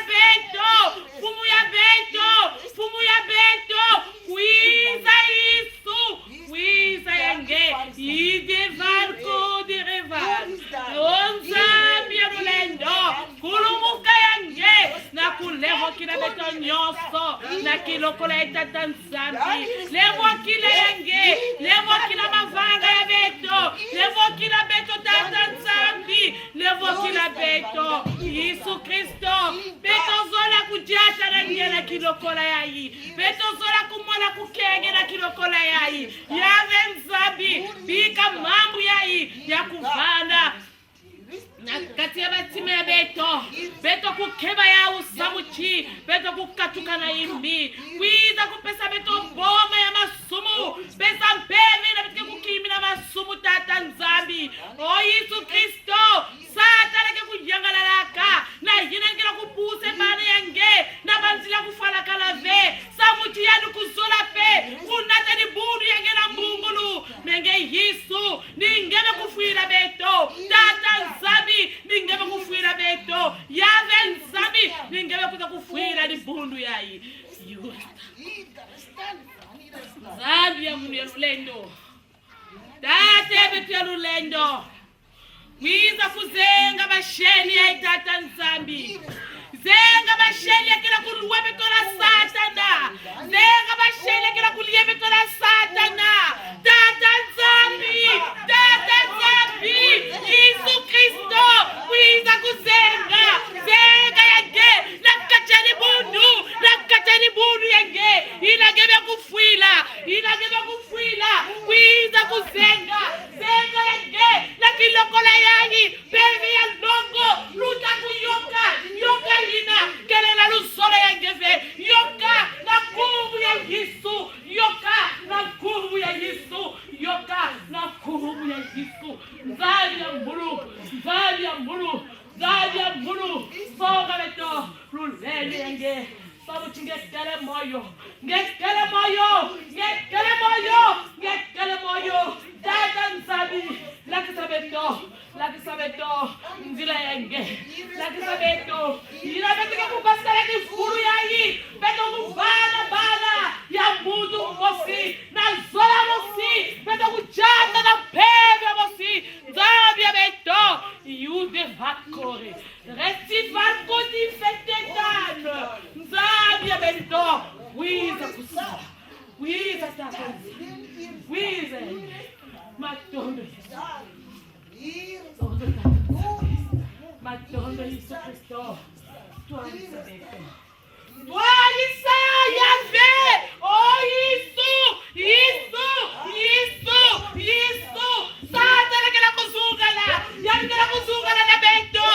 beto kwiza Yesu kwiza yenge idevarko de reval onzambi ya mulendo kulumuka yange na kulevo kila beto nyoso na kilokola ya tata nzambi levo kila yange levo kila mavanga ya beto levo kila beto tata nzambi levo kila beto Yesu Kristo beto zola kujata na nyela kilokola yayi beto zola kumona kukenge na kilokola yayi yave nzambi bika mambu yayi ya kuvana na kati ya batime ya beto kukeba ya usamuchi beto kukatuka na imbi kwiza kupesa beto boma ya masumu pesa mpeme na bitike kukimi na masumu tata nzambi o Yesu Kristo sata leke kuyangalalaka na yinengela kupuse bane yange na banzila kufala kalave samuchi yanu kuzola pe kunata ni budu yange na mbungulu menge Yesu ningeme kufuira beto tata nzambi ningeme kufuira beto yave nzambi ningeme kuza kufuira ni bundu yayi nzambi ya munu ya lulendo tate betu ya lulendo kwiza kuzenga basheni ya tata nzambi zenga basheni ya kila kuluwe beto la satana zenga basheni ya kila kuliye beto la satana tata nzambi Yesu Kristo kwiza kuzenga yange nakachani bundu yange inagebe kufuila kwiza kuzenga yange na kilokola yayi pevi ya longo luta kuyoka lina kelela lusole yange ve yoka na nguvu ya Yesu nzali ya mbulu soga beto lulele yange babu ngekele moyo tata nzambi lakisa beto nzila yange lakisa beto ila beto kupaskala kifuru yayi beto kubana ya mudu mosi na zola mosi beto kuchata na pebe mosi nzambi ya beto yude vakore resti valko di fetetan nzambi ya beto wiza kusala wiza takanzi wiza matondo Matondo Yesu Kristo twalisa beto twalisa Yahve oh Yesu sata lakela kuzungala na beto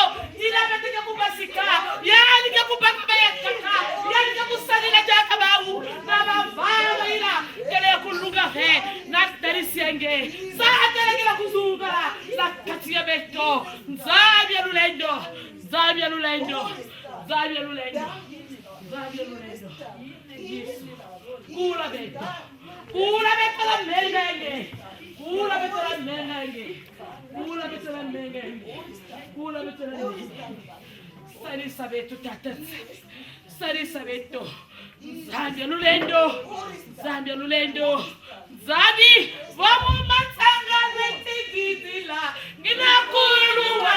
ila beto kubasika yalika kubamba yakaka yalika kusalila jakabawu na bavara ila kele kulunga he na darisienge sata lakela kuzungala la katia beto nzabia lulendo Yesu kula beto la menenge salisa beto tata salisa beto Zambia lulendo Zabi wamu matanga netigizila ngina kuluwa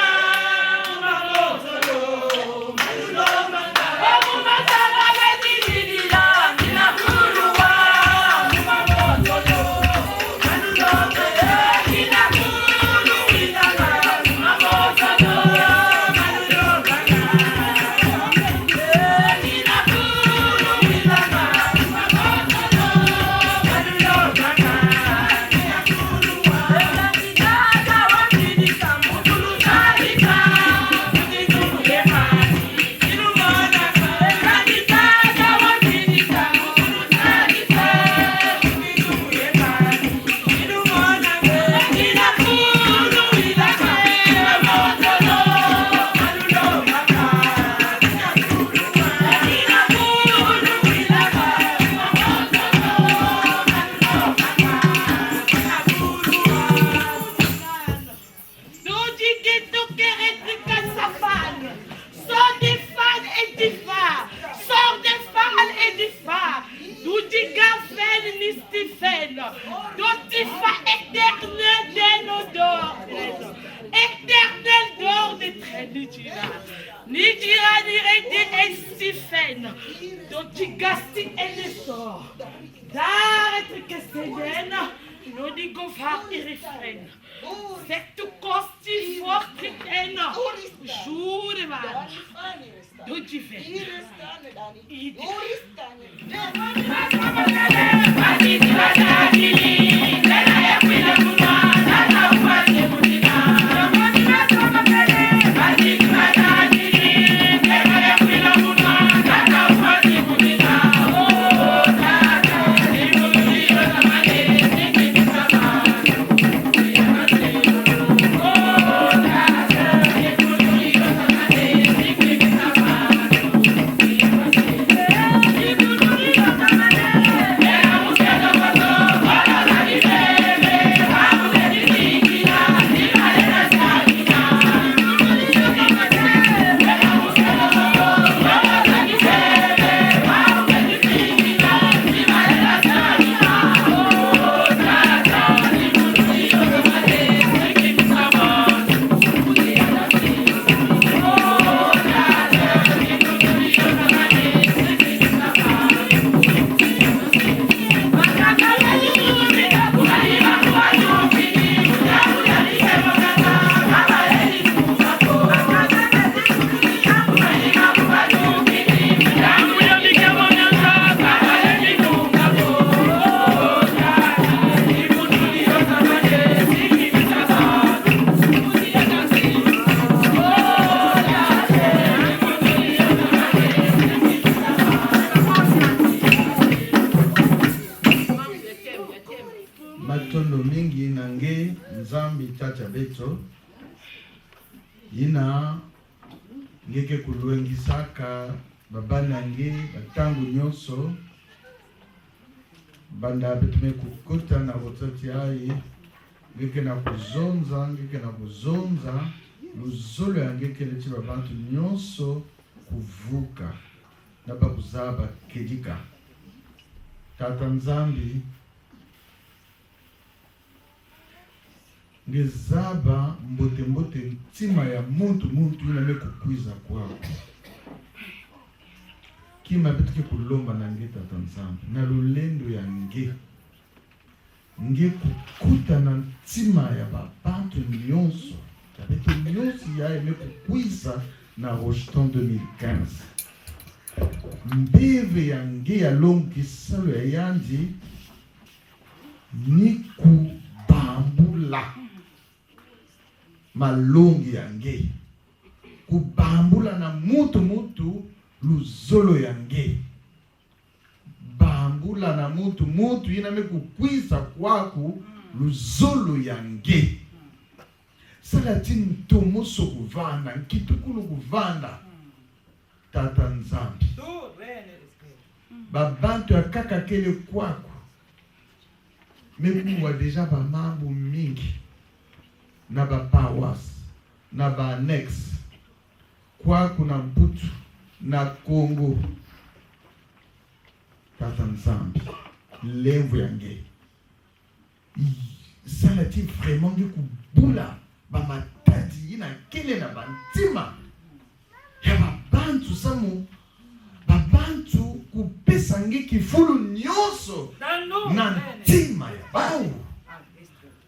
Céleste. Dont tu fais éternel de nos dors, Céleste. Éternel d'or de traits de Tira. Ni Tira, ni Rédé et Stéphane. Dont tu gastes et le sort. D'arrête que c'est bien. Nous disons faire et refrain. C'est tout consti fort tritaine. Jour de mal. D'où tu fais? Matondo mingi nange nzambi chacha beto ina ngeke kulwengisaka baba nange batangu nyonso banda betume kukuta na rotati ai ngeke na kuzonza luzolo yange leti babantu nyonso kuvuka na bakuzaba kedika tata nzambi ngezaba mbote ntima ya muntu iname kukwiza kwako kima betike kulomba nange tata nzambe na lulendo ya nge kukuta na ntima ya babantu nyonso ya beto nyonso ya eme kukwiza na Rocheton 2015 mbeve ya nge ya longisalo ya yandi ni kubambula malongi yange kubambula na mutu luzolo yange bambula na mutu iname kukwisa kwaku luzolo yange salatini tomoso kuvanda nkitukulu kuvanda tata nzambi babantu ya kaka kele kwaku mekuwa deja bamambu mingi na ba Pawas, na ba Annex, kwaku na Mputu, na Congo, tata nzambi, lemvu yange. Salati vraiment nge kubula, ba matadi, ina kele na bantima, ya babantu samu, babantu kupesa nge kifulu nyonso, na ntima ya bau.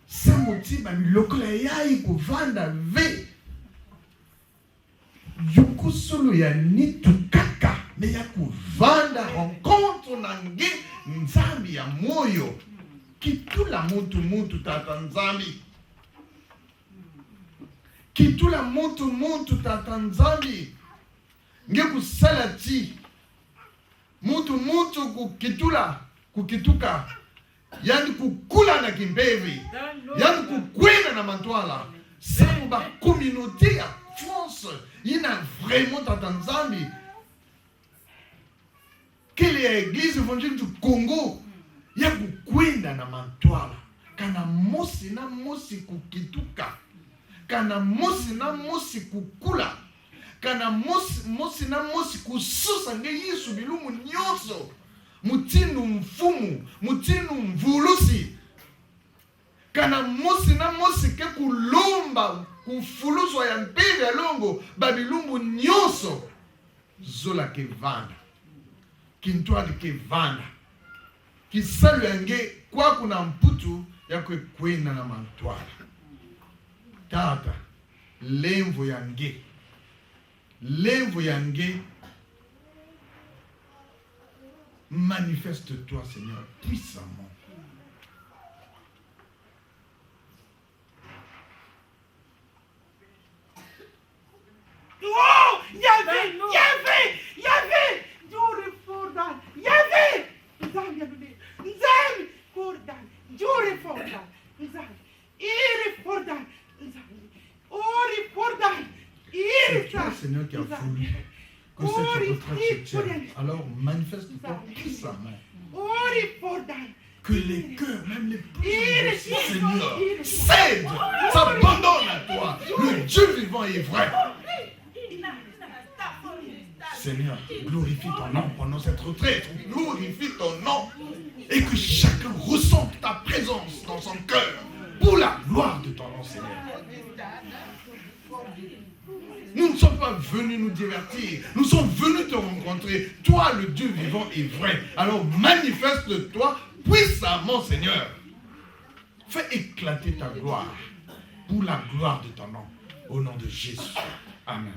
Samutima lokola yai kuvanda ve yuko solo ya nitu kaka me ya kuvanda rencontre nange nzambi ya moyo kitula mutu tata nzambi kitula mutu tata nzambi nge kusala ti mutu kukituka yani kukula na kimbevi yani kukwena na mantwala samu ba communauté ya France ina vraiment tata nzambi kele ya église évangélique du Congo ya kukwenda na mantwala kana mosi na mosi kukituka kana mosi na mosi kukula kana mosi na mosi kususa nge Yesu bilumu nyonso mutinu mfumu mutinu mvulusi kana mosi na mosi ke kulumba kufuluswa ya mpili ya longo babilumbu nyonso zola ke vanda kintwali ke vanda kisalu yange kwa kuna mputu ya kwenda na mantwala tata lemvo yange manifeste-toi Seigneur puissamment. Oh, Yahvé, Jure Fordan, Yahvé, Nzam, Fordan, Jure Fordan, Nzam, Iri Fordan, Nzam, Ori Fordan, Iri Fordan. C'est toi Seigneur qui a voulu que cette retraite se tienne. Alors manifeste-toi puissamment. Ori Fordan. Que les cœurs, même les plus Seigneur, cèdent, s'abandonnent à toi. Le Dieu vivant est vrai. Seigneur, glorifie ton nom pendant cette retraite. Glorifie ton nom. Et que chacun ressente ta présence dans son cœur. Pour la gloire de ton nom, Seigneur. Nous ne sommes pas venus nous divertir. Nous sommes venus te rencontrer. Toi, le Dieu vivant, est vrai. Alors manifeste-toi puissamment, Seigneur. Fais éclater ta gloire. Pour la gloire de ton nom. Au nom de Jésus. Amen.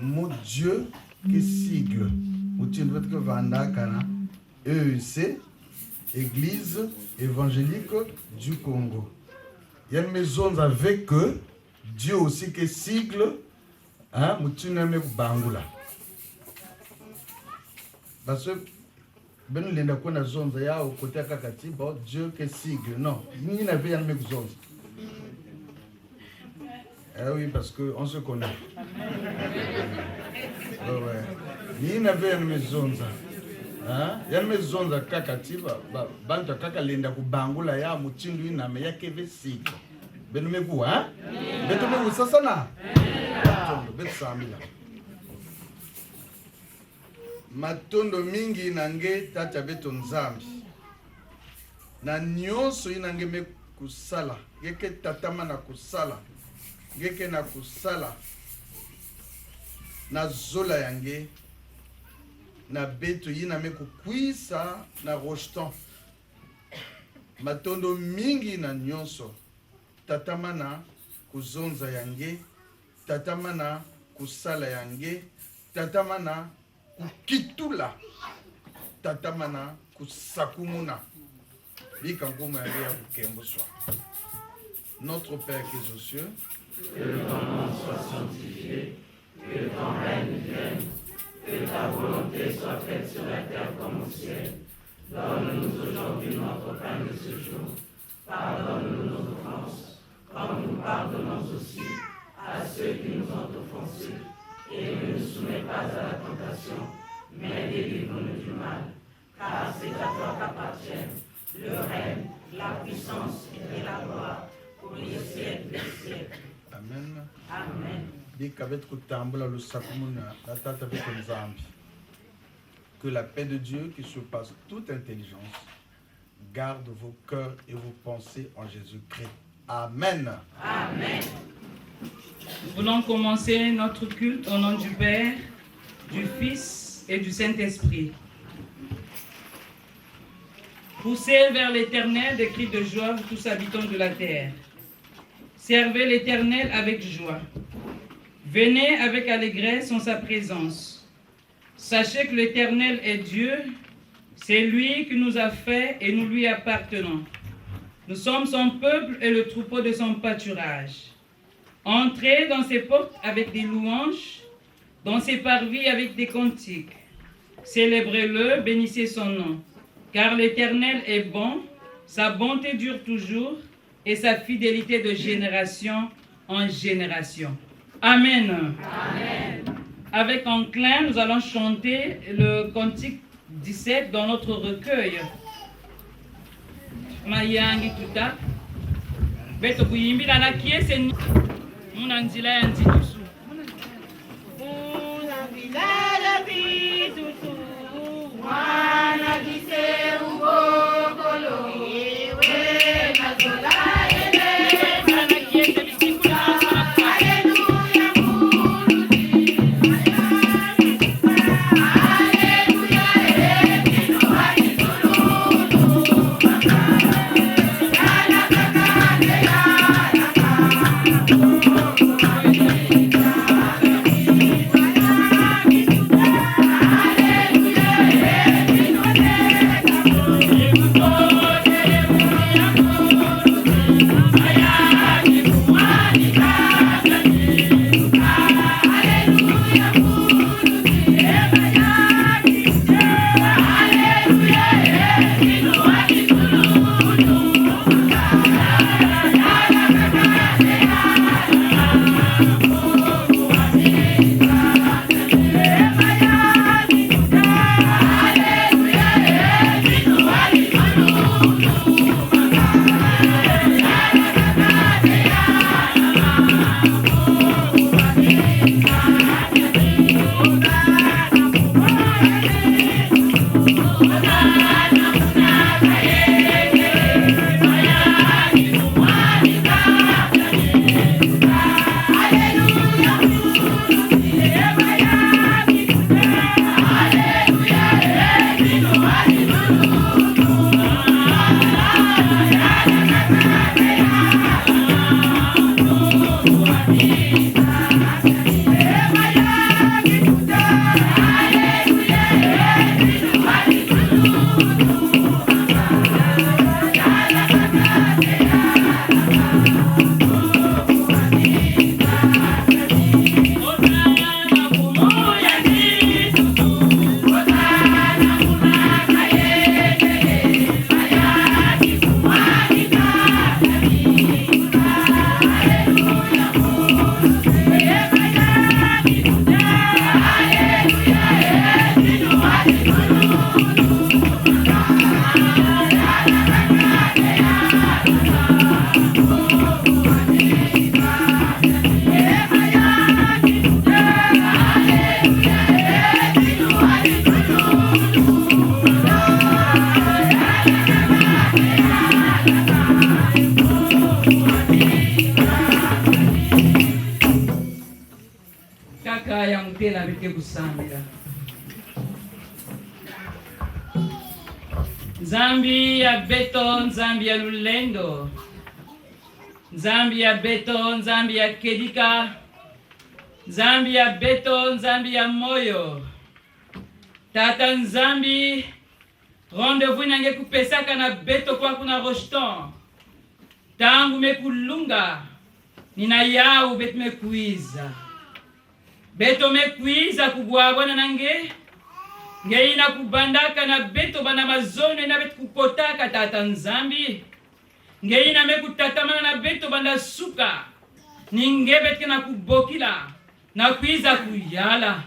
mon Dieu qui sigle. Mutino veut que vanda kana EEC, Église évangélique du Congo. Il y a une maison avec eux, Dieu aussi qui sigle, hein, Mutino me bangula. Parce que ben lenda kuna zonza ya côté kakatiba Dieu qui sigle. Non, ni na veille avec zonza. Ah oui, parce qu'on se connaît. Oh ouais. Ni na veille avec zonza. Hein? Ya mezonza kakatiba bantu kaka lenda kubangula ya muchindu iname ya keve sigle. Ben meku hein? Beto meku sasa na. Bet samila. Matondo mingi nange tata beto nzambi na nyonso inange me kusala geke tatama na kusala geke na kusala na zola yange na beto yina me kukwisa na rocheton matondo mingi na nyonso tatama na kuzonza yange tatama na kusala yange tatama na kitula tatamana kusakumuna bikangumu yange ya kukembo swa. Notre Père qui est aux cieux, que ton nom soit sanctifié, que ton règne vienne, que ta volonté soit faite sur la terre comme au ciel. Donne-nous aujourd'hui notre pain de ce jour. Pardonne-nous nos offenses, comme nous pardonnons aussi à ceux qui nous ont offensés. Et ne nous soumets pas à la tentation, mais délivre-nous du mal. Car c'est à toi qu'appartiennent le règne, la puissance et la gloire pour les siècles des siècles. Amen. Amen. Que la paix de Dieu qui surpasse toute intelligence garde vos cœurs et vos pensées en Jésus-Christ. Amen. Amen. Nous voulons commencer notre culte au nom du Père, du Fils et du Saint-Esprit. Poussez vers l'Éternel des cris de joie, vous tous habitants de la terre. Servez l'Éternel avec joie. Venez avec allégresse en sa présence. Sachez que l'Éternel est Dieu. C'est lui qui nous a fait et nous lui appartenons. Nous sommes son peuple et le troupeau de son pâturage. Entrez dans ses portes avec des louanges, dans ses parvis avec des cantiques. Célébrez-le, bénissez son nom. Car l'Éternel est bon, sa bonté dure toujours, et sa fidélité de génération en génération. Amen. Amen. Avec enclin, nous allons chanter le cantique 17 dans notre recueil. Mayangi tuta. Beto kuyimbila na kiese muna nzila ya nzitusu. Muna nzila ya nzitusu. Mwana kise ugokolo. Ewe nazola ele. Mwana kiese bisikula. Haleluya muruti. Haleluya ele. Nohani zulu. Yana kakande yana kakande. Nzambi ya beto, Nzambi ya lulendo, Nzambi ya beto, Nzambi ya kedika, Nzambi ya beto, Nzambi ya moyo. Tata Nzambi, rendez-vous nange kupesaka na beto kwa kuna roshton. Tangu mekulunga, nina yau beto mekuiza. Beto mekuiza kubwabwana nange, ngeina kubandaka na beto bana mazono ina beto kupotaka tata Nzambi. Ngeina mekutatamana na beto banda suka. Ninge beto na kubokila. Na kuiza kuyala.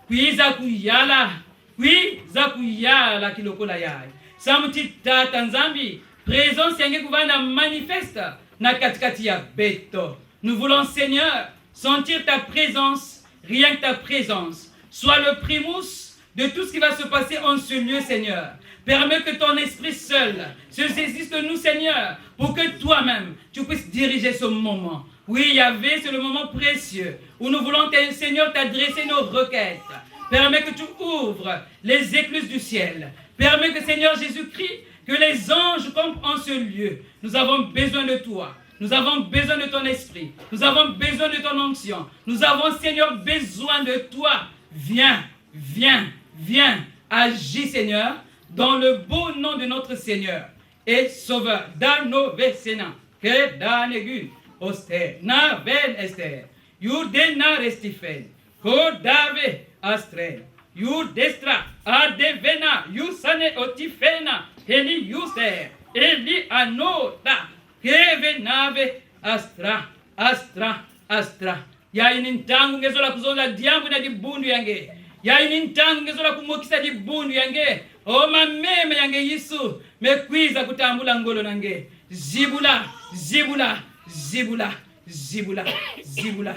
Kuiza kuyala. Kuiza kuyala kilokola yai. Samuti tata Nzambi. Présence yange kubanda manifeste na katikati ya beto. Nous voulons Seigneur sentir ta présence, rien que ta présence. Sois le primus de tout ce qui va se passer en ce lieu, Seigneur. Permets que ton esprit seul se saisisse de nous, Seigneur, pour que toi-même, tu puisses diriger ce moment. Oui, Yahvé, c'est le moment précieux où nous voulons, Seigneur, t'adresser nos requêtes. Permets que tu ouvres les écluses du ciel. Permets que, Seigneur Jésus-Christ, que les anges campent en ce lieu. Nous avons besoin de toi. Nous avons besoin de ton esprit. Nous avons besoin de ton onction. Nous avons, Seigneur, besoin de toi. Viens, viens, viens. Agis, Seigneur, dans le beau nom de notre Seigneur et Sauveur. Dans nos vesena, que dans aigu, oster, na ven ester, yurdena restifen, kodave astre, yurdestra, adevena, yusane otifena, eli yuster, eli anota, kevenave astra, astra, astra. Ya inintangu ngezola kuzola diambu na dibundu yange. Ya inintangu ngezola kumokisa dibundu yange. O mameme yange Yesu mekwiza kutambula ngolo nange. Zibula, zibula, zibula, zibula, zibula,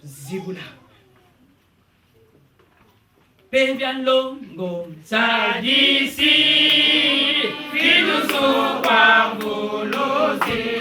zibula. Pevian longo sadisi kinusu wangoloze.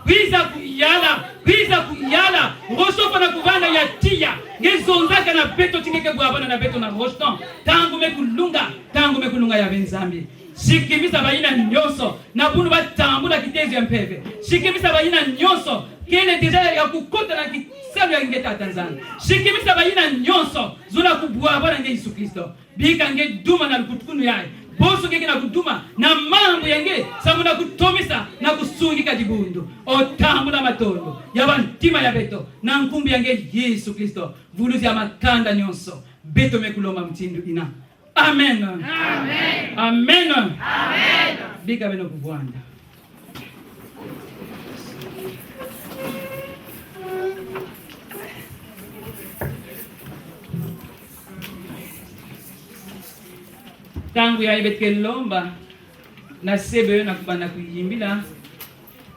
Kwiza kuyala rosopa na kuvana ya tia ngezondaka na beto tingeke bwabana na beto na roshton tangu mekulunga ya Nzambi. Shikimisa baina nyonso na bunu batambula kitezo ya mpeve. Shikimisa baina nyonso kile desire ya kukota na kisalo ya ngeta Tanzania. Shikimisa baina nyonso zula kubwa bwana nge Yesu Kristo. Bika nge duma na kutukunu yae. Boso ngeke na kuduma na mambo yange samuna kutomisa na kusungika dibundu. Otambula matondo ya bantima ya beto na nkumbi yange Yesu Kristo. Vuluzi ya makanda nyonso. Beto mekuloma mtindu ina. Amen. Amen. Amen. Amen. Bika beno kuvwanda. Tangu ya ibetke lomba na sebe na kubana kuyimbila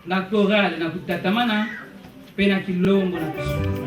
na korale na kutatamana pena kilombo na kusu.